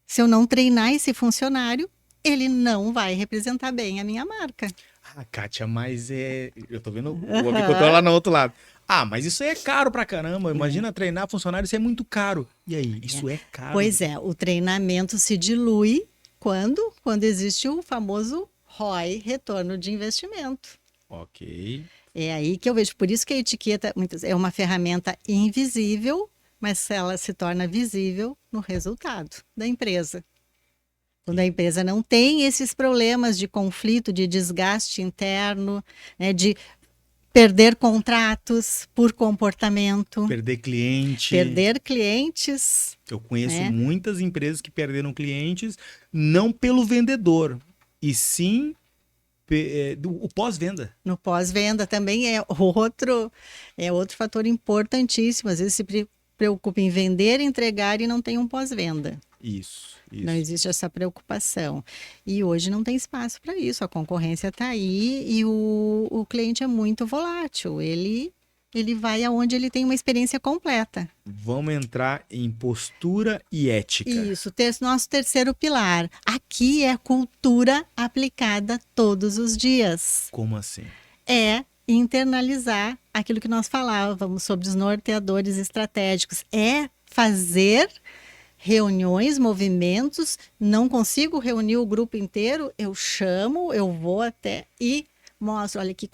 Se eu não treinar esse funcionário, ele não vai representar bem a minha marca. Kátia, mas eu tô vendo o agricultor lá no outro lado. Mas isso aí é caro pra caramba. Imagina treinar funcionário, isso é muito caro. E aí, isso é caro? Pois é, o treinamento se dilui quando existe o famoso ROI, retorno de investimento. Ok. É aí que eu vejo. Por isso que a etiqueta é uma ferramenta invisível, mas ela se torna visível no resultado da empresa. Quando a empresa não tem esses problemas de conflito, de desgaste interno, né, de perder contratos por comportamento. Perder cliente. Perder clientes. Eu conheço né? muitas empresas que perderam clientes não pelo vendedor, e sim o pós-venda. No pós-venda também é outro fator importantíssimo. Às vezes se preocupa em vender, entregar e não tem um pós-venda. Isso. Não existe essa preocupação. E hoje não tem espaço para isso. A concorrência está aí e o cliente é muito volátil. Ele vai aonde ele tem uma experiência completa. Vamos entrar em postura e ética. Isso, nosso terceiro pilar. Aqui é cultura aplicada todos os dias. Como assim? É internalizar aquilo que nós falávamos sobre os norteadores estratégicos. É fazer reuniões, movimentos, não consigo reunir o grupo inteiro, eu chamo, eu vou até e mostro, olha aqui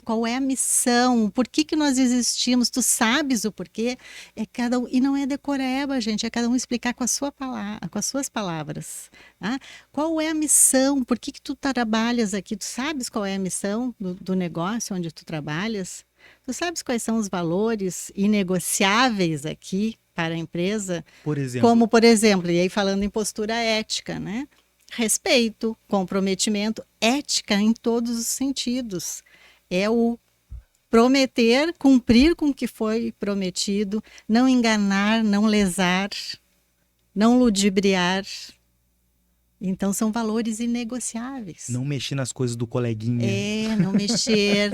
qual é a missão, por que nós existimos, tu sabes o porquê, e não é decoreba, gente, é cada um explicar com as suas palavras. Tá? Qual é a missão, por que tu trabalhas aqui, tu sabes qual é a missão do negócio onde tu trabalhas? Tu sabes quais são os valores inegociáveis aqui para a empresa? Por exemplo. Como, por exemplo, e aí falando em postura ética, né? Respeito, comprometimento, ética em todos os sentidos. É o prometer, cumprir com o que foi prometido, não enganar, não lesar, não ludibriar. Então, são valores inegociáveis. Não mexer nas coisas do coleguinha. Não mexer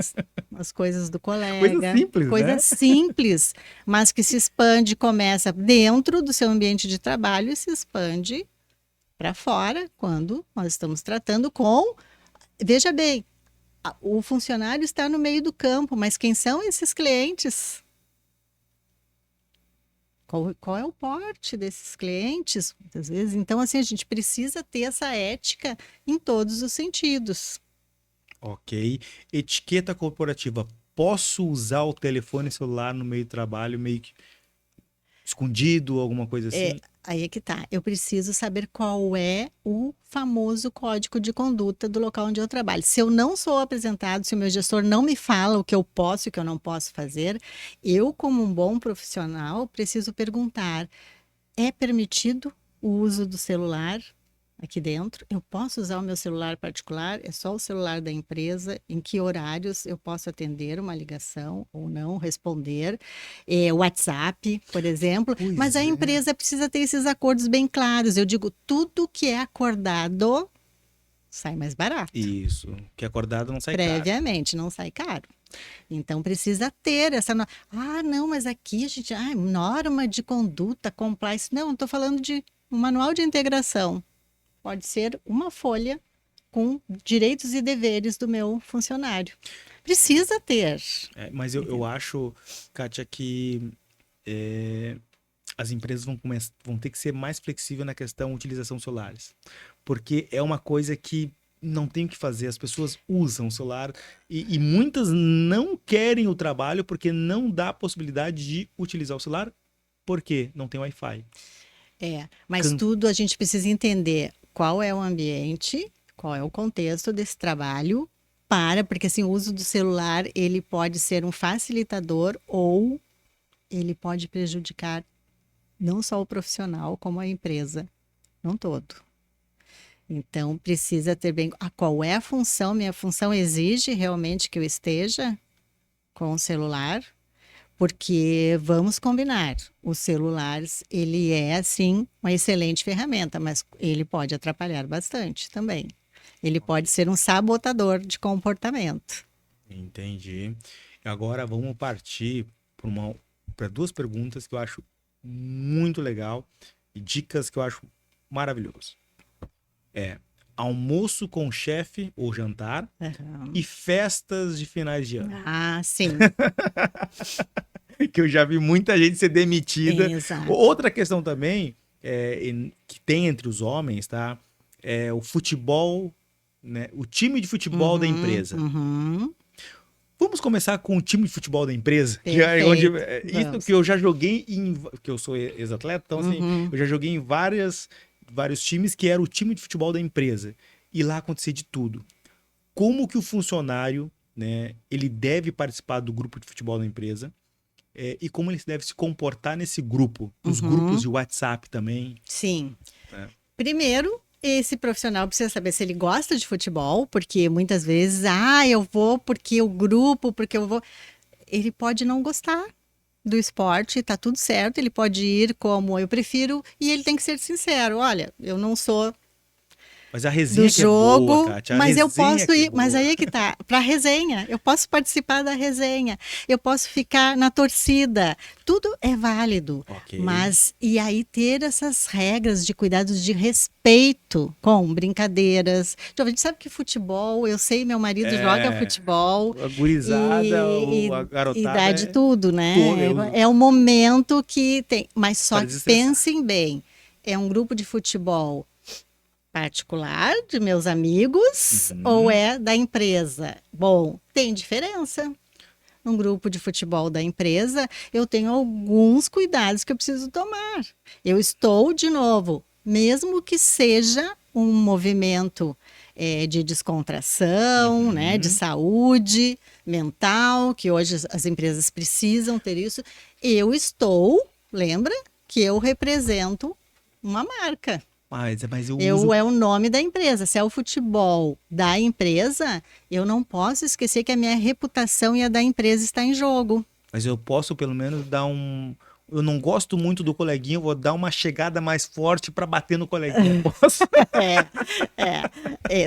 nas coisas do colega. Coisa simples, Coisa né? simples, mas que se expande, começa dentro do seu ambiente de trabalho e se expande para fora, quando nós estamos tratando com... Veja bem, o funcionário está no meio do campo, mas quem são esses clientes? Qual é o porte desses clientes, muitas vezes? Então, assim, a gente precisa ter essa ética em todos os sentidos. Ok. Etiqueta corporativa. Posso usar o telefone celular no meio do trabalho, meio que escondido, alguma coisa assim? Aí é que tá. Eu preciso saber qual é o famoso código de conduta do local onde eu trabalho. Se eu não sou apresentado, se o meu gestor não me fala o que eu posso e o que eu não posso fazer, eu, como um bom profissional, preciso perguntar: é permitido o uso do celular aqui dentro? Eu posso usar o meu celular particular? É só o celular da empresa? Em que horários eu posso atender uma ligação ou não, responder? WhatsApp, por exemplo. Pois mas a empresa precisa ter esses acordos bem claros. Eu digo, tudo que é acordado sai mais barato. Isso. Que acordado não sai previamente, caro. Não sai caro. Então precisa ter essa... não, mas aqui a gente... norma de conduta, compliance. Não, estou falando de um manual de integração. Pode ser uma folha com direitos e deveres do meu funcionário. Precisa ter. Mas eu acho, Kátia, que as empresas vão ter que ser mais flexíveis na questão utilização de celulares. Porque é uma coisa que não tem o que fazer. As pessoas usam o celular e muitas não querem o trabalho porque não dá a possibilidade de utilizar o celular porque não tem Wi-Fi. Mas tudo a gente precisa entender qual é o ambiente, qual é o contexto desse trabalho, porque assim, o uso do celular, ele pode ser um facilitador ou ele pode prejudicar não só o profissional, como a empresa, não todo. Então, precisa ter bem qual é a função. Minha função exige realmente que eu esteja com o celular, porque vamos combinar, o celular, ele é, sim, uma excelente ferramenta, mas ele pode atrapalhar bastante também. Ele pode ser um sabotador de comportamento. Entendi. Agora vamos partir para duas perguntas que eu acho muito legal e dicas que eu acho maravilhoso. Almoço com chefe ou jantar e festas de finais de ano. Sim. Que eu já vi muita gente ser demitida. Exato. Outra questão também que tem entre os homens, tá? É o futebol, né? O time de futebol da empresa. Vamos começar com o time de futebol da empresa. Perfeito. Isso que eu já joguei porque eu sou ex-atleta, então assim, Uhum. eu já joguei em vários times que era o time de futebol da empresa. E lá acontecia de tudo. Como que o funcionário, né, ele deve participar do grupo de futebol da empresa e como ele deve se comportar nesse grupo. Os grupos de WhatsApp também. Sim. É. Primeiro, esse profissional precisa saber se ele gosta de futebol, porque muitas vezes, eu vou porque o grupo, porque eu vou. Ele pode não gostar do esporte, tá tudo certo, ele pode ir como eu prefiro, e ele tem que ser sincero. Olha, eu não sou Mas a do resenha que é jogo, boa, Kátia. mas eu posso Que é ir, mas boa. aí é que tá, pra resenha, eu posso participar da resenha, eu posso ficar na torcida, tudo é válido, Ok. mas e aí ter essas regras de cuidados de respeito com brincadeiras. A gente sabe que futebol, eu sei, meu marido joga futebol A gurizada, a e garotada. dá de tudo, né? tudo, É o momento que tem, mas só Para desestressar. pensem bem, é um grupo de futebol particular de meus amigos ou é da empresa? Bom, tem diferença. Num grupo de futebol da empresa, eu tenho alguns cuidados que eu preciso tomar. Eu estou, de novo, mesmo que seja um movimento de descontração, né, de saúde mental, que hoje as empresas precisam ter isso, eu estou, lembra, que eu represento uma marca. Mas eu uso... É o nome da empresa. Se é o futebol da empresa, eu não posso esquecer que a minha reputação e a da empresa está em jogo. Mas eu posso pelo menos dar um... Eu não gosto muito do coleguinha, eu vou dar uma chegada mais forte para bater no coleguinha. Posso?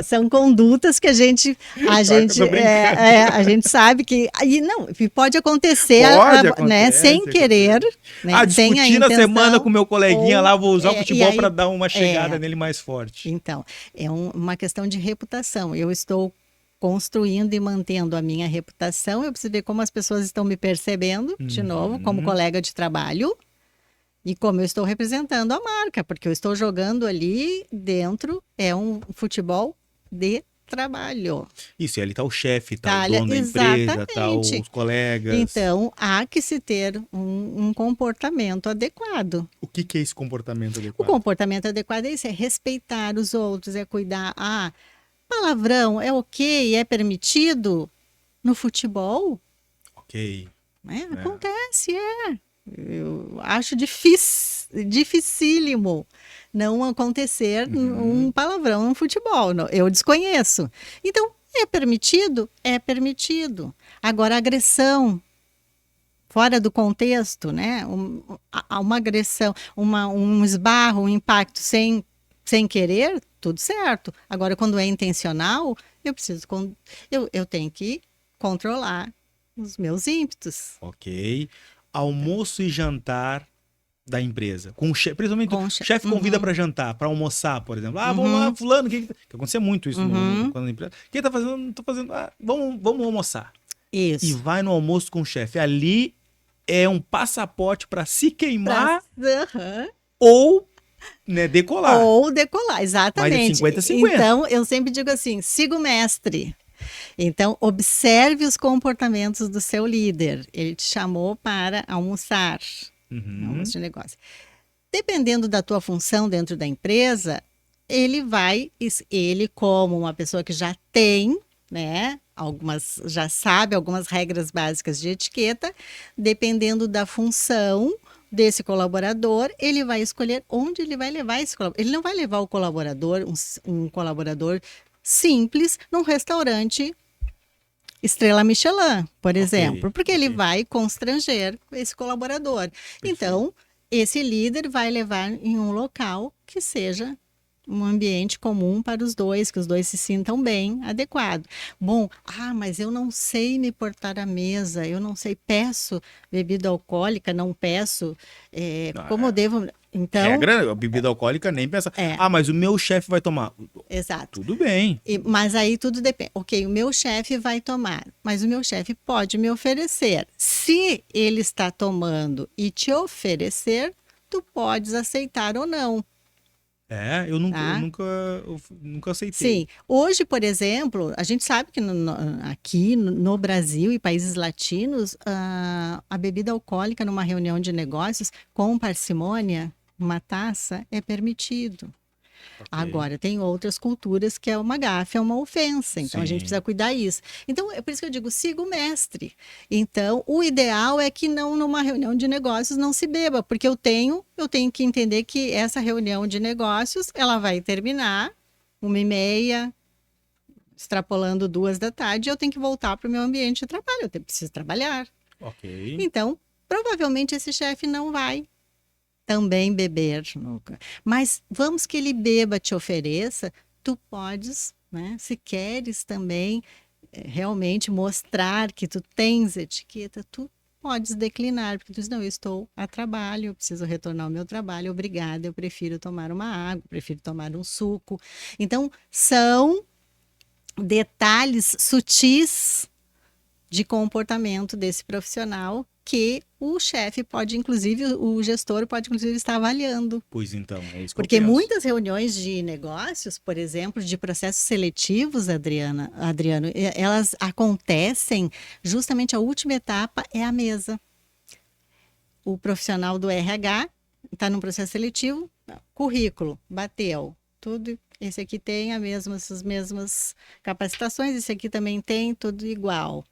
São condutas que a gente sabe que aí não pode acontecer, né, sem querer, né, sem a discutir na intenção, semana com meu coleguinha lá, vou usar o futebol para dar uma chegada é, nele mais forte. Então, é uma questão de reputação. Eu estou construindo e mantendo a minha reputação, eu preciso ver como as pessoas estão me percebendo, de novo, como colega de trabalho, e como eu estou representando a marca, porque eu estou jogando ali dentro, é um futebol de trabalho. Isso, e ali está o chefe, está o dono da empresa, tá os colegas. Então, há que se ter um comportamento adequado. O que é esse comportamento adequado? O comportamento adequado é isso, é respeitar os outros, é cuidar. Palavrão é ok, é permitido no futebol? Ok. Acontece, Eu acho dificílimo não acontecer um palavrão no futebol. Eu desconheço. Então, é permitido? É permitido. Agora, agressão fora do contexto, né? Uma agressão, um esbarro, um impacto sem querer, tudo certo. Agora, quando é intencional, eu tenho que controlar os meus ímpetos. Ok. Almoço e jantar da empresa. Com o chefe, principalmente o chefe convida para jantar, para almoçar, por exemplo. Vamos lá, fulano, que acontecia muito isso quando a empresa. O que tá fazendo? Não tô fazendo. Vamos almoçar. Isso. E vai no almoço com o chefe. Ali é um passaporte para se queimar ou decolar. Ou decolar, exatamente. Mas é 50-50. Então, eu sempre digo assim, siga o mestre. Então, observe os comportamentos do seu líder. Ele te chamou para almoçar. Almoço de negócio. Dependendo da tua função dentro da empresa, ele como uma pessoa que já tem, né, já sabe algumas regras básicas de etiqueta, dependendo da função desse colaborador, ele vai escolher onde ele vai levar esse colaborador. Ele não vai levar o colaborador, um colaborador simples, num restaurante Estrela Michelin, por exemplo, porque ele vai constranger esse colaborador. Perfeito. Então, esse líder vai levar em um local que seja um ambiente comum para os dois, que os dois se sintam bem, adequado. Bom, mas eu não sei me portar à mesa, eu não sei, peço bebida alcoólica, não peço, como eu devo... Então, regra, bebida alcoólica nem pensa. Mas o meu chefe vai tomar. Exato. Tudo bem. Mas aí tudo depende. Ok, o meu chefe vai tomar, mas o meu chefe pode me oferecer. Se ele está tomando e te oferecer, tu podes aceitar ou não. Eu nunca, Tá? eu nunca aceitei. Sim. Hoje, por exemplo, a gente sabe que aqui no Brasil e países latinos, a bebida alcoólica numa reunião de negócios com parcimônia, uma taça, é permitido. Ok. Agora, tem outras culturas que é uma gafe, é uma ofensa. Então, a gente Sim. precisa cuidar isso. Então, é por isso que eu digo, siga o mestre. Então, o ideal é que não numa reunião de negócios não se beba, porque eu tenho que entender que essa reunião de negócios, ela vai terminar 1h30, extrapolando 2 da tarde, eu tenho que voltar para o meu ambiente de trabalho, eu preciso trabalhar. Ok. Então, provavelmente esse chefe não vai também beber nunca. Mas vamos que ele beba, te ofereça, tu podes, né? Se queres também realmente mostrar que tu tens etiqueta, tu podes declinar, porque tu diz, não, eu estou a trabalho, eu preciso retornar ao meu trabalho, obrigada, eu prefiro tomar uma água, prefiro tomar um suco. Então, são detalhes sutis de comportamento desse profissional que o chefe pode, inclusive, o gestor pode, inclusive, estar avaliando. Pois então, é isso que Porque eu penso. muitas reuniões de negócios, por exemplo, de processos seletivos, Adriano, elas acontecem justamente a última etapa é a mesa. O profissional do RH está num processo seletivo, currículo, bateu, tudo. Esse aqui tem as mesmas capacitações, esse aqui também tem, tudo igual.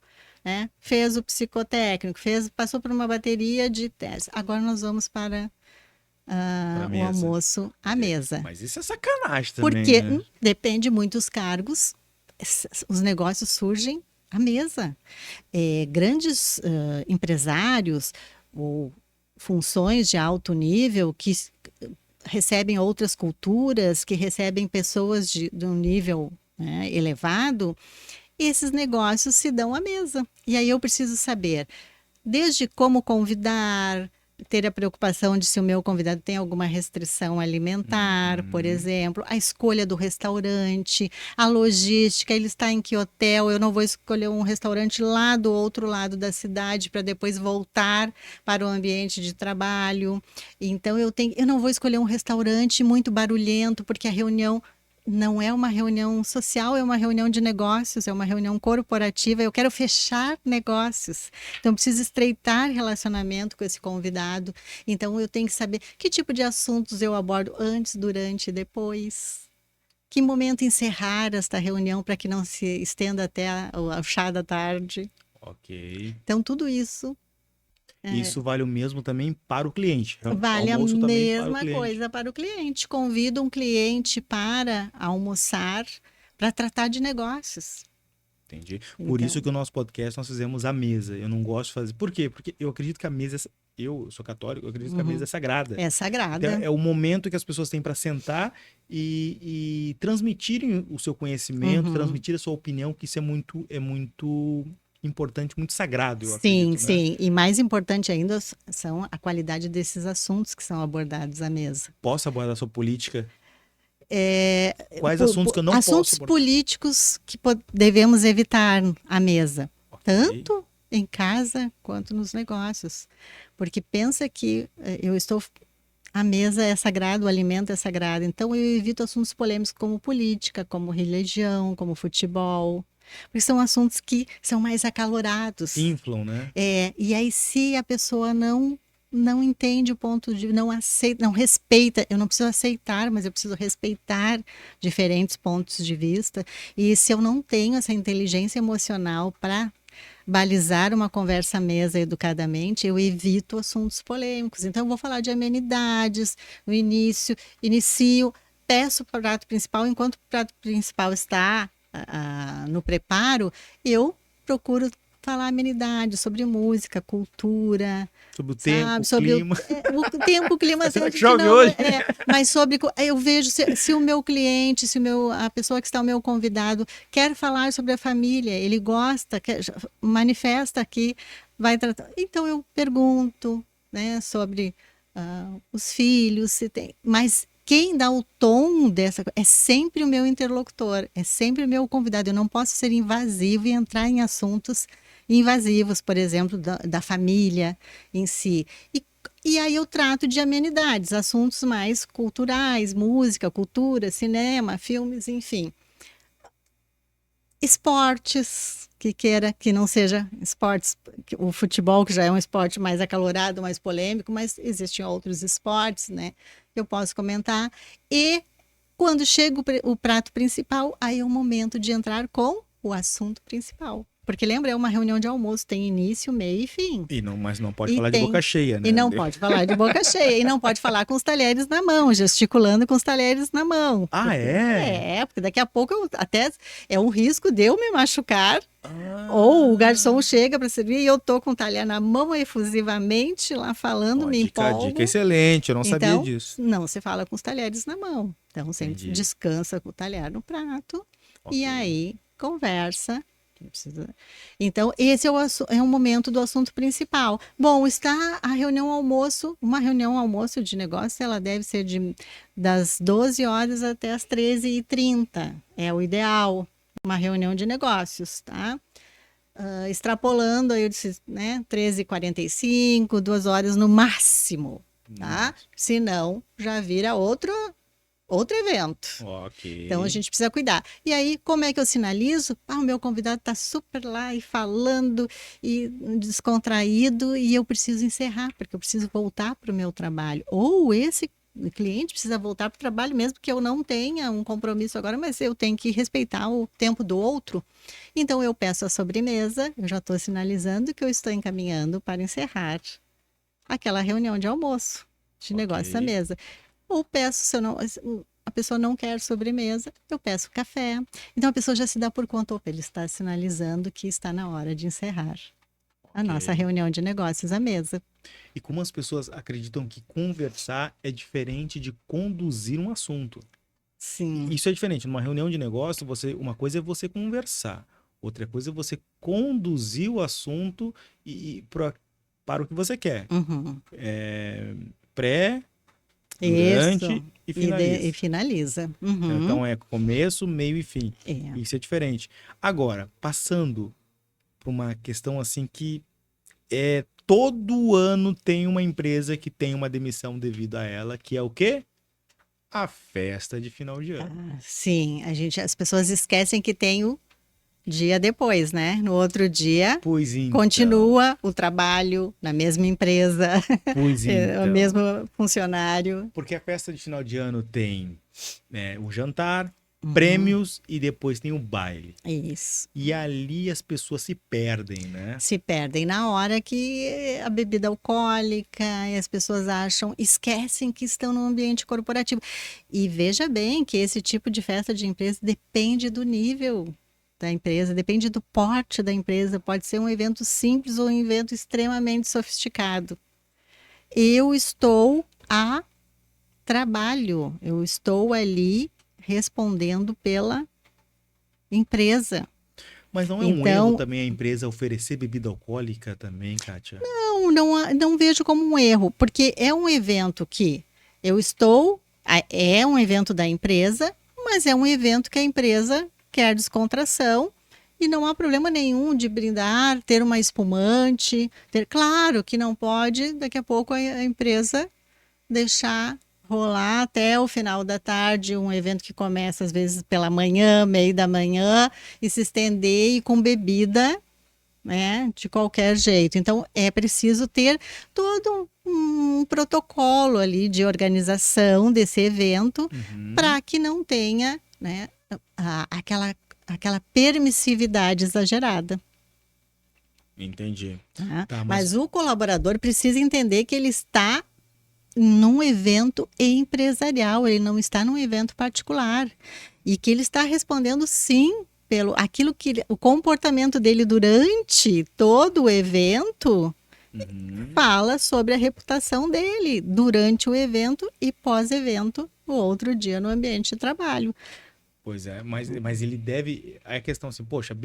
Né? Fez o psicotécnico, passou por uma bateria de testes. Agora nós vamos para Pra o mesa. almoço à mesa. Mas isso é sacanagem também, Porque né? depende muito dos cargos, os negócios surgem à mesa. Grandes empresários ou funções de alto nível que recebem outras culturas, que recebem pessoas de um nível, né, elevado, esses negócios se dão à mesa. E aí eu preciso saber, desde como convidar, ter a preocupação de se o meu convidado tem alguma restrição alimentar, por exemplo, a escolha do restaurante, a logística, ele está em que hotel, eu não vou escolher um restaurante lá do outro lado da cidade para depois voltar para o ambiente de trabalho. Então eu não vou escolher um restaurante muito barulhento, porque a reunião não é uma reunião social, é uma reunião de negócios, é uma reunião corporativa. Eu quero fechar negócios. Então, eu preciso estreitar relacionamento com esse convidado. Então, eu tenho que saber que tipo de assuntos eu abordo antes, durante e depois. Que momento encerrar esta reunião para que não se estenda até o chá da tarde. Ok. Então, tudo isso Isso vale o mesmo também para o cliente. vale a Almoço também para o mesma cliente. coisa para o cliente. Convido um cliente para almoçar, para tratar de negócios. Entendi. Então, Por isso que o nosso podcast nós fizemos a mesa. Eu não gosto de fazer. Por quê? Porque eu acredito que a mesa. Eu sou católico, eu acredito que a mesa é sagrada. É sagrada. Então, é o momento que as pessoas têm para sentar e transmitirem o seu conhecimento, transmitir a sua opinião, que isso é muito importante, muito sagrado, eu acredito. Sim. E mais importante ainda são a qualidade desses assuntos que são abordados à mesa. Posso abordar a sua política? Quais assuntos que eu não assuntos posso abordar? políticos que devemos evitar à mesa. Ok. Tanto em casa quanto nos negócios. Porque pensa que a mesa é sagrada, o alimento é sagrado. Então eu evito assuntos polêmicos como política, como religião, como futebol. Porque são assuntos que são mais acalorados. Inflam, né? E aí se a pessoa não entende o ponto de não aceita, não respeita, eu não preciso aceitar, mas eu preciso respeitar diferentes pontos de vista. E se eu não tenho essa inteligência emocional para balizar uma conversa à mesa educadamente, eu evito assuntos polêmicos. Então eu vou falar de amenidades no inicio, peço para o prato principal, enquanto o prato principal está no preparo, eu procuro falar amenidades sobre música, cultura, Sobre o tempo, sobre clima. o tempo, o clima. Será que chove hoje? Mas eu vejo se o meu cliente, a pessoa que está o meu convidado quer falar sobre a família, ele gosta, manifesta que vai tratar. Então eu pergunto, né, sobre os filhos, se tem, mas quem dá o tom dessa é sempre o meu interlocutor, é sempre o meu convidado. Eu não posso ser invasivo e entrar em assuntos invasivos, por exemplo, da família em si. E E aí eu trato de amenidades, assuntos mais culturais, música, cultura, cinema, filmes, enfim. Esportes, que não seja esportes, o futebol, que já é um esporte mais acalorado, mais polêmico, mas existem outros esportes, né, que eu posso comentar. E quando chega o prato principal, aí é o momento de entrar com o assunto principal. Porque lembra, é uma reunião de almoço, tem início, meio e fim. Mas não pode falar de boca cheia, né? E não pode falar de boca cheia, e não pode falar com os talheres na mão, gesticulando com os talheres na mão. Ah, é? Porque daqui a pouco até é um risco de eu me machucar, ou o garçom chega para servir e eu tô com o talher na mão efusivamente lá falando, me empolgo. Dica excelente, eu não sabia disso. Não, você fala com os talheres na mão. Então, sempre descansa com o talher no prato, e aí conversa. Então, esse é o momento do assunto principal. Bom, está a reunião almoço, uma reunião almoço de negócio, ela deve ser das 12 horas até as 13h30. É o ideal, uma reunião de negócios, tá? Extrapolando, aí eu disse, né, 13h45, 2 horas no máximo, tá? Senão, já vira outro evento. Ok. Então a gente precisa cuidar. E aí, como é que eu sinalizo? O meu convidado está super lá e falando e descontraído e eu preciso encerrar, porque eu preciso voltar para o meu trabalho. Ou esse cliente precisa voltar para o trabalho, mesmo que eu não tenha um compromisso agora, mas eu tenho que respeitar o tempo do outro. Então eu peço a sobremesa, eu já estou sinalizando que eu estou encaminhando para encerrar aquela reunião de almoço, de negócio à mesa. Ou peço, se a pessoa não quer sobremesa, eu peço café. Então a pessoa já se dá por conta, ele está sinalizando que está na hora de encerrar a nossa reunião de negócios à mesa. E como as pessoas acreditam que conversar é diferente de conduzir um assunto. Sim. Isso é diferente. Numa reunião de negócio, uma coisa é você conversar, outra coisa é você conduzir o assunto para o que você quer. Durante e finaliza. E finaliza. Então é começo, meio e fim. Isso é diferente. Agora, passando para uma questão assim que todo ano tem uma empresa que tem uma demissão devido a ela, que é o quê? A festa de final de ano. Sim, as pessoas esquecem que tem o dia depois, né? No outro dia, continua o trabalho na mesma empresa, o mesmo funcionário. Porque a festa de final de ano tem o jantar, prêmios e depois tem o baile. Isso. E ali as pessoas se perdem, né? Se perdem na hora que a bebida alcoólica e as pessoas esquecem que estão no ambiente corporativo. E veja bem que esse tipo de festa de empresa depende do nível da empresa, depende do porte da empresa, pode ser um evento simples ou um evento extremamente sofisticado. Eu estou a trabalho, eu estou ali respondendo pela empresa. Mas não é um erro também a empresa oferecer bebida alcoólica também, Kátia? Não vejo como um erro, porque é um evento que é um evento da empresa, mas é um evento que a empresa quer descontração e não há problema nenhum de brindar, ter uma espumante. Claro que não pode, daqui a pouco a empresa deixar rolar até o final da tarde, um evento que começa às vezes pela manhã, meio da manhã, e se estender e com bebida, né, de qualquer jeito. Então é preciso ter todo um protocolo ali de organização desse evento para que não tenha, né, aquela permissividade exagerada. Entendi. Mas o colaborador precisa entender que ele está num evento empresarial, ele não está num evento particular. E que ele está respondendo sim pelo o comportamento dele durante todo o evento fala sobre a reputação dele durante o evento e pós-evento, o outro dia no ambiente de trabalho. Pois é, mas ele deve... Aí a questão assim, poxa,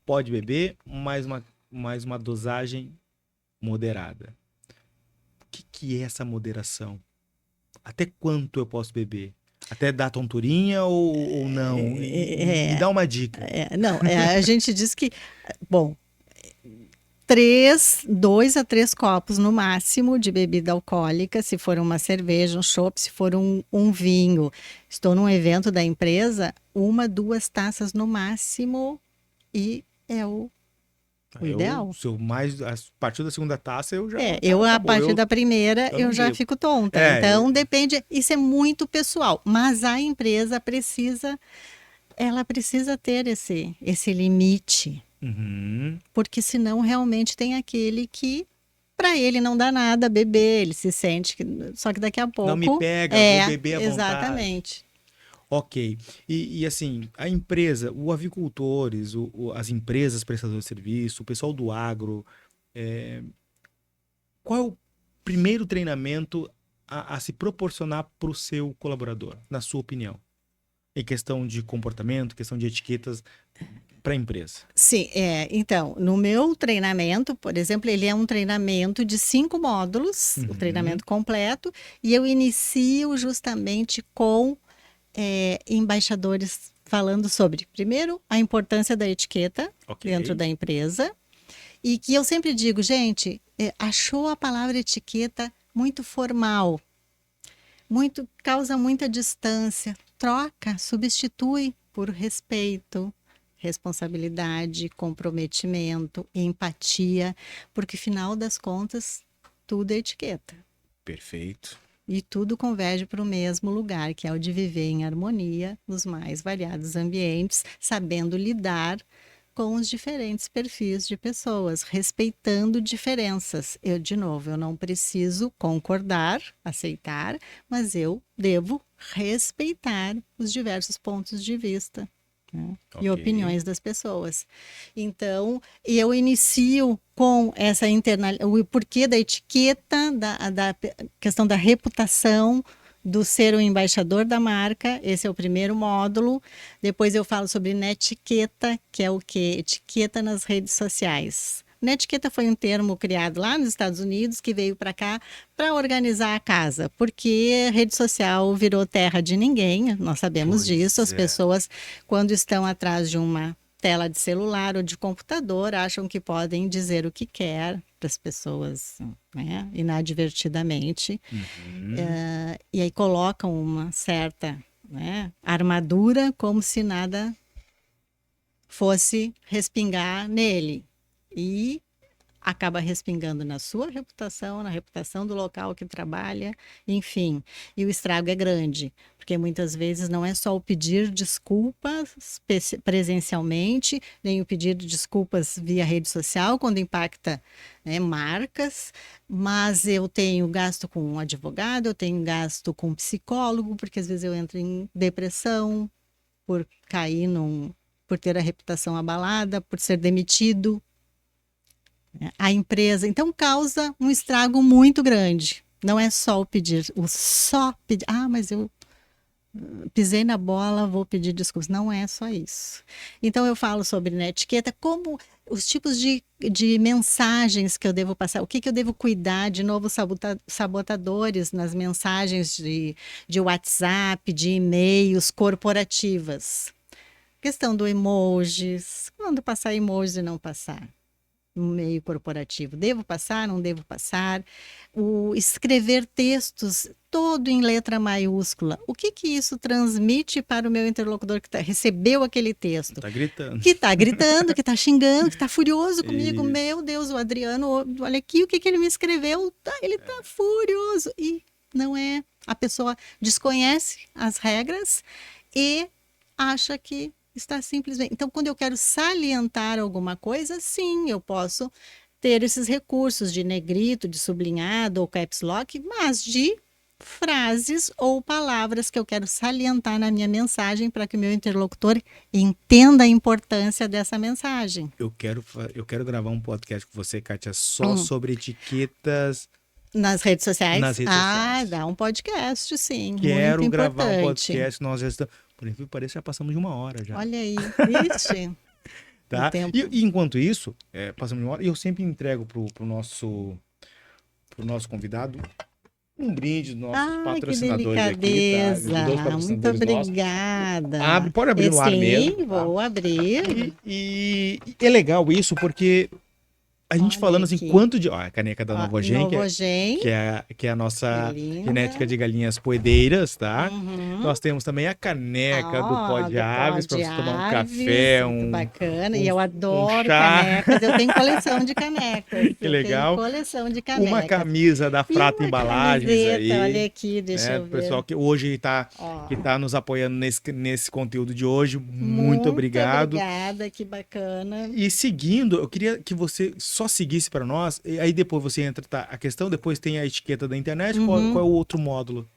pode beber, mas uma dosagem moderada. O que é essa moderação? Até quanto eu posso beber? Até dar tonturinha ou não? Me dá uma dica. A gente diz que... Bom, 2 a 3 copos no máximo de bebida alcoólica, se for uma cerveja, um chopp, se for um vinho. Estou num evento da empresa, 1, 2 taças no máximo e é o ideal. A partir da segunda taça eu já... A partir da primeira eu já fico tonta. Então depende, isso é muito pessoal, mas a empresa precisa ter esse limite. Uhum. Porque senão realmente tem aquele que para ele não dá nada beber, ele se sente que só que daqui a pouco não me pega, vou beber à vontade. Exatamente. Ok. E assim, a empresa, os avicultores, as empresas prestadoras de serviço, o pessoal do agro, qual é o primeiro treinamento a se proporcionar para o seu colaborador, na sua opinião? Em questão de comportamento, questão de etiquetas para a empresa? Sim, então, no meu treinamento, por exemplo, ele é um treinamento de 5 módulos, o treinamento completo, e eu inicio justamente com embaixadores falando sobre, primeiro, a importância da etiqueta dentro da empresa, e que eu sempre digo, gente, achou a palavra etiqueta muito formal, causa muita distância, troca, substitui por respeito, responsabilidade, comprometimento, empatia, porque, final das contas, tudo é etiqueta. Perfeito. E tudo converge para o mesmo lugar, que é o de viver em harmonia nos mais variados ambientes, sabendo lidar com os diferentes perfis de pessoas, respeitando diferenças. De novo, eu não preciso concordar, aceitar, mas eu devo respeitar os diversos pontos de vista, né? E opiniões das pessoas. Então, eu inicio com essa o porquê da etiqueta, da questão da reputação, do ser o embaixador da marca. Esse é o primeiro módulo. Depois eu falo sobre netiqueta, que é o quê? Etiqueta nas redes sociais. Netiqueta foi um termo criado lá nos Estados Unidos que veio para cá para organizar a casa, porque a rede social virou terra de ninguém, nós sabemos disso. As pessoas, quando estão atrás de uma tela de celular ou de computador, acham que podem dizer o que quer para as pessoas, né, inadvertidamente. E aí colocam uma certa, né, armadura, como se nada fosse respingar nele. E acaba respingando na sua reputação, na reputação do local que trabalha, enfim. E o estrago é grande, porque muitas vezes não é só o pedir desculpas presencialmente, nem o pedir desculpas via rede social, quando impacta, né, marcas, mas eu tenho gasto com um advogado, eu tenho gasto com um psicólogo, porque às vezes eu entro em depressão por cair por ter a reputação abalada, por ser demitido. A empresa, então, causa um estrago muito grande. Não é só pedir, mas eu pisei na bola, vou pedir desculpas. Não é só isso. Então, eu falo sobre etiqueta, como os tipos de mensagens que eu devo passar, o que eu devo cuidar de novos sabotadores nas mensagens de WhatsApp, de e-mails corporativas. Questão do emojis, quando passar emojis e não passar no meio corporativo. Devo passar, não devo passar? O escrever textos todo em letra maiúscula. O que isso transmite para o meu interlocutor que recebeu aquele texto? Está gritando. Que está gritando, que está xingando, que está furioso comigo. Meu Deus, o Adriano, olha aqui o que ele me escreveu. Ele está furioso. E não é. A pessoa desconhece as regras e acha que está simplesmente. Então, quando eu quero salientar alguma coisa, sim, eu posso ter esses recursos de negrito, de sublinhado ou caps lock, mas de frases ou palavras que eu quero salientar na minha mensagem para que o meu interlocutor entenda a importância dessa mensagem. Eu quero gravar um podcast com você, Kátia, só sobre etiquetas nas redes sociais. Dá um podcast, sim. Quero muito gravar importante. Um podcast, nós já estamos... Por exemplo, parece que já passamos de 1 hora já. Olha aí, vixe. Tá? E enquanto isso, passamos de 1 hora, e eu sempre entrego pro nosso convidado um brinde dos nossos patrocinadores aqui. Tá? Muito obrigada. Pode abrir no ar mesmo. Sim, vou abrir. E é legal isso porque A gente Olha falando assim, aqui. quanto de... Ó, a caneca da Ó, Novogen, Novogen. que é a nossa Que linda. genética de galinhas poedeiras, tá? Uhum. Nós temos também a caneca do pó de do aves, pó para de você tomar um aves, café, muito bacana. E eu um adoro chá. canecas. Eu tenho coleção de canecas. Que Eu tenho legal. coleção de Uma canecas. camisa da E Frata uma Embalagens camiseta, aí. olha aqui, deixa Né? eu O ver. pessoal que hoje está Ó, que tá nos apoiando nesse conteúdo de hoje, muito muito obrigado. obrigada, que bacana. E seguindo, eu queria que você só seguisse para nós, e aí depois você entra, tá? A questão, depois tem a etiqueta da internet, qual é o outro módulo?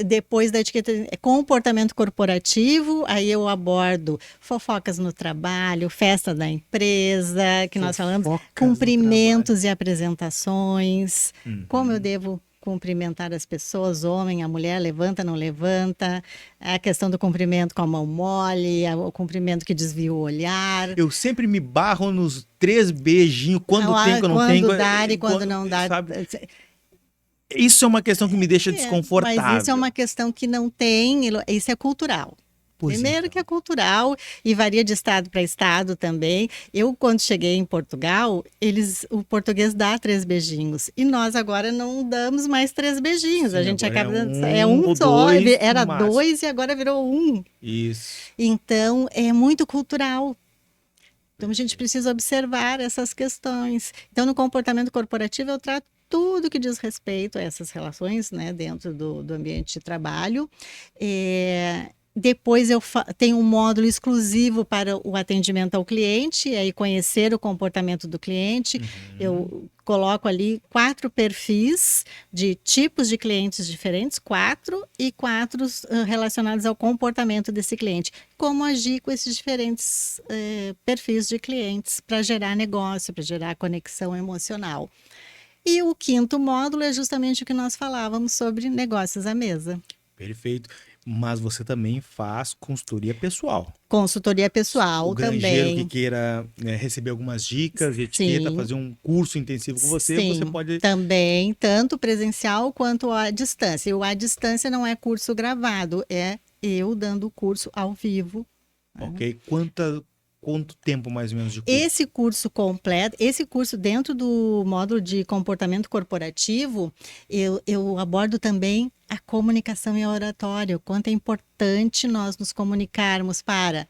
Depois da etiqueta comportamento corporativo, aí eu abordo fofocas no trabalho, festa da empresa, que nós falamos, Fofocas no cumprimentos e apresentações, Uhum. como eu devo cumprimentar as pessoas, homem, a mulher, levanta, não levanta, a questão do cumprimento com a mão mole, o cumprimento que desvia o olhar. Eu sempre me barro nos 3 beijinhos, quando tem, quando não tem. Quando dar e quando não dar. Sabe? Isso é uma questão que me deixa desconfortável. Mas isso é uma questão que não tem, isso é cultural. Pois Primeiro então. que é cultural e varia de estado para estado também. Eu, quando cheguei em Portugal, o português dá 3 beijinhos. E nós agora não damos mais 3 beijinhos. Sim, a gente agora acaba dando. é É um um só. ou dois Era no máximo. 2 e agora virou 1. Isso. Então, é muito cultural. Então, a gente precisa observar essas questões. Então, no comportamento corporativo, eu trato tudo que diz respeito a essas relações, né, dentro do ambiente de trabalho. Depois eu tenho um módulo exclusivo para o atendimento ao cliente, e aí conhecer o comportamento do cliente. Eu coloco ali 4 perfis de tipos de clientes diferentes, 4 relacionados ao comportamento desse cliente. Como agir com esses diferentes perfis de clientes para gerar negócio, para gerar conexão emocional. E o 5º módulo é justamente o que nós falávamos sobre negócios à mesa. Perfeito. Mas você também faz consultoria pessoal. Consultoria pessoal o granjeiro também. que queira receber algumas dicas de etiqueta, fazer um curso intensivo com você, Sim, você pode... também, tanto presencial quanto à distância. E à distância não é curso gravado, é eu dando o curso ao vivo. Ok. Quanto tempo mais ou menos de curso? Esse curso completo, esse curso dentro do módulo de comportamento corporativo, eu abordo também a comunicação e a oratória, o quanto é importante nós nos comunicarmos para,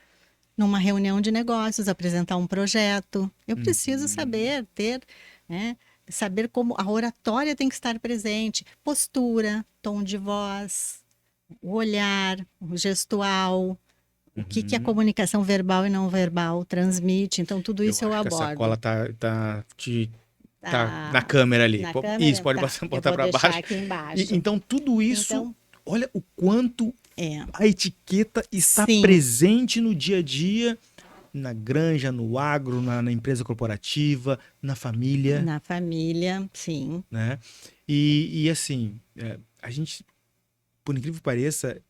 numa reunião de negócios, apresentar um projeto. Eu preciso saber saber como a oratória tem que estar presente, postura, tom de voz, o olhar, o gestual. O que a comunicação verbal e não verbal transmite. Então, tudo isso eu abordo. A sacola tá na câmera ali. Na câmera? Isso, pode Tá. botar para baixo. Aqui embaixo. Então, tudo isso, olha o quanto a etiqueta está presente no dia a dia, na granja, no agro, na empresa corporativa, na família. Na família, sim. Né? E assim, a gente, por incrível que pareça,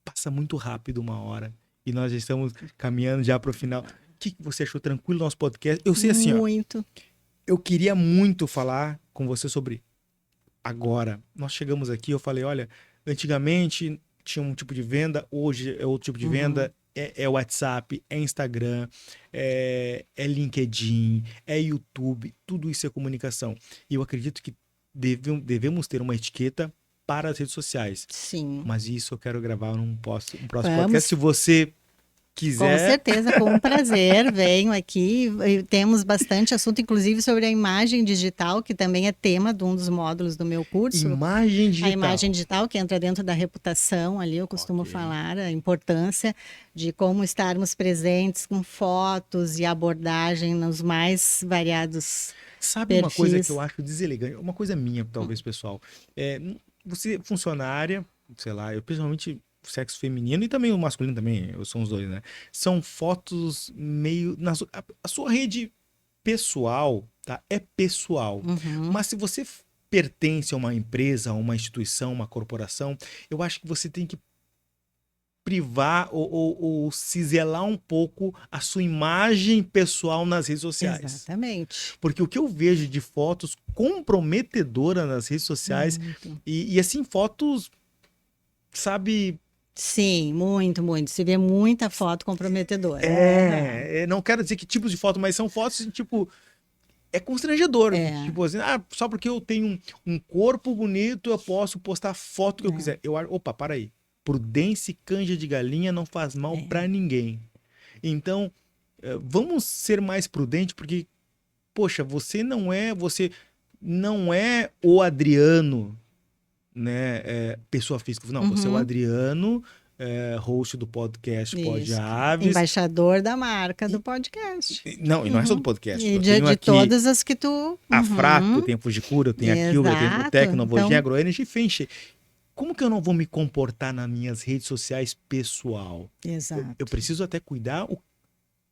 passa muito rápido 1 hora. E nós já estamos caminhando já para o final. O que você achou? Tranquilo no nosso podcast? Eu sei assim, muito. Eu queria muito falar com você sobre agora. Nós chegamos aqui, eu falei, olha, antigamente tinha um tipo de venda, hoje é outro tipo de venda. É WhatsApp, é Instagram, é LinkedIn, é YouTube. Tudo isso é comunicação. E eu acredito que devemos ter uma etiqueta para as redes sociais. Sim. Mas isso eu quero gravar num próximo podcast. Se você quiser. Com certeza, com um prazer. Venho aqui. Temos bastante assunto, inclusive sobre a imagem digital, que também é tema de um dos módulos do meu curso. Imagem digital. A imagem digital, que entra dentro da reputação ali, eu costumo falar a importância de como estarmos presentes com fotos e abordagem nos mais variados Sabe perfis. Uma coisa que eu acho deselegante? Uma coisa minha, talvez, pessoal. Você, funcionária, sei lá, eu principalmente o sexo feminino e também o masculino também, são os dois, né? São fotos meio... A sua rede pessoal, tá? É pessoal. Mas se você pertence a uma empresa, a uma instituição, uma corporação, eu acho que você tem que privar ou ciselar um pouco a sua imagem pessoal nas redes sociais. Exatamente. Porque o que eu vejo de fotos comprometedoras nas redes sociais e assim, fotos, sabe... Sim, muito. Se vê muita foto comprometedora. Não quero dizer que tipos de foto, mas são fotos, tipo... é constrangedor. É. Tipo assim, só porque eu tenho um corpo bonito, eu posso postar a foto que eu quiser. Opa, para aí. Prudência e canja de galinha não faz mal pra ninguém. Então, vamos ser mais prudentes, porque, poxa, você não é o Adriano, né, pessoa física. Não, você é o Adriano, host do podcast Pod Aves. Embaixador da marca do podcast. Não, e não é só do podcast. E de todas as que tu... A Frato, eu tenho a Fujikura, eu tenho a Kyubra, eu tenho a Tecno, Novogen, AgroEnergy e Fenche. Como que eu não vou me comportar nas minhas redes sociais pessoal? Exato. Eu preciso até cuidar o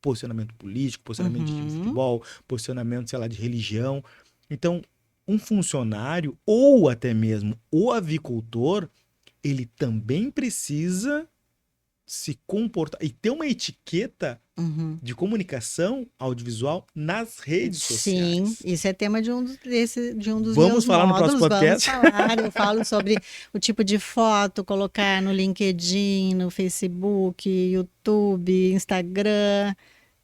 posicionamento político, posicionamento de time de futebol, posicionamento, sei lá, de religião. Então, um funcionário ou até mesmo o avicultor, ele também precisa se comportar e ter uma etiqueta de comunicação audiovisual nas redes sociais. Sim, isso é tema de um dos Vamos meus falar módulos, no próximo podcast? Vamos falar, eu falo sobre o tipo de foto, colocar no LinkedIn, no Facebook, YouTube, Instagram,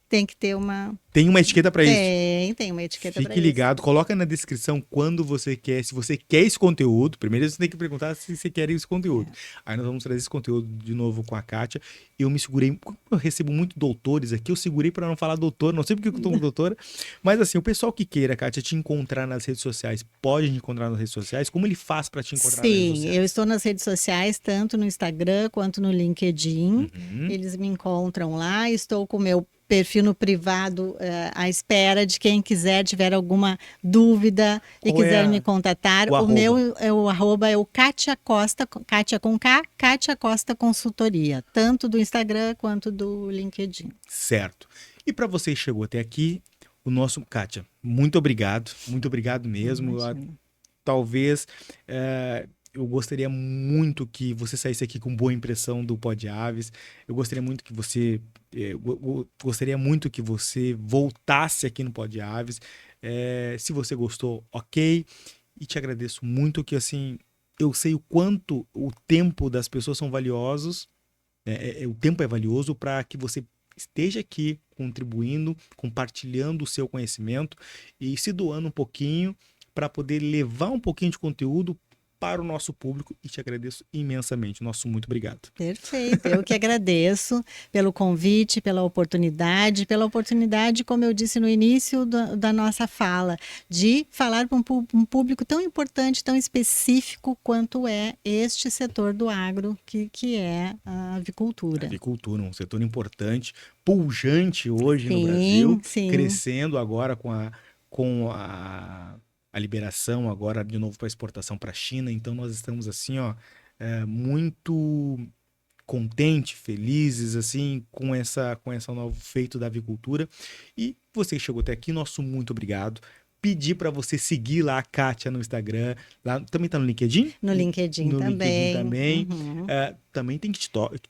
tem que ter uma... Tem uma etiqueta para isso? Tem uma etiqueta para isso. Fique ligado, coloca na descrição quando você quer, se você quer esse conteúdo. Primeiro você tem que perguntar se você quer esse conteúdo. Aí nós vamos trazer esse conteúdo de novo com a Kátia. Eu me segurei, eu recebo muito doutores aqui, eu segurei para não falar doutor, não sei porque eu estou doutora, mas assim, o pessoal que queira, Kátia, te encontrar nas redes sociais, pode te encontrar nas redes sociais? Como ele faz para te encontrar nas redes sociais? Sim, eu estou nas redes sociais, tanto no Instagram quanto no LinkedIn. Eles me encontram lá, estou com o meu perfil no privado à espera de quem quiser, tiver alguma dúvida e quiser me contatar. O meu arroba é o Kátia Costa, Kátia com K, Kátia Costa Consultoria, tanto do Instagram quanto do LinkedIn. Certo. E para você que chegou até aqui, o nosso... Kátia, muito obrigado mesmo. Talvez... eu gostaria muito que você saísse aqui com boa impressão do Pod Aves. Eu gostaria muito que você... gostaria muito que você voltasse aqui no Pod Aves. Se você gostou, ok. E te agradeço muito que, assim, eu sei o quanto o tempo das pessoas são valiosos. O tempo é valioso para que você esteja aqui contribuindo, compartilhando o seu conhecimento e se doando um pouquinho para poder levar um pouquinho de conteúdo para o nosso público, e te agradeço imensamente. Nosso muito obrigado. Perfeito, eu que agradeço pelo convite, pela oportunidade, como eu disse no início da nossa fala, de falar para um público tão importante, tão específico quanto é este setor do agro, que é a avicultura. A avicultura, um setor importante, pujante hoje no Brasil, crescendo agora com a liberação agora de novo para exportação para a China. Então nós estamos assim, muito contentes, felizes assim com essa novo feito da avicultura. E você que chegou até aqui, nosso muito obrigado. Pedir para você seguir lá a Kátia no Instagram. Lá, também tá no LinkedIn? No LinkedIn também. Também tem TikTok,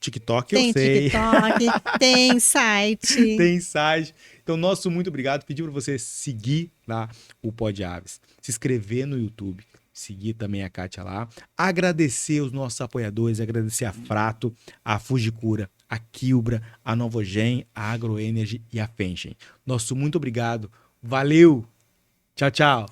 tem eu sei. TikTok, tem site. Tem site. Então, nosso muito obrigado. Pedir para você seguir lá o Pod Aves. Se inscrever no YouTube. Seguir também a Kátia lá. Agradecer os nossos apoiadores. Agradecer a Frato, a Fujikura, a Kyubra, a Novogen, a AgroEnergy e a Fenchen. Nosso muito obrigado. Valeu! Tchau, tchau.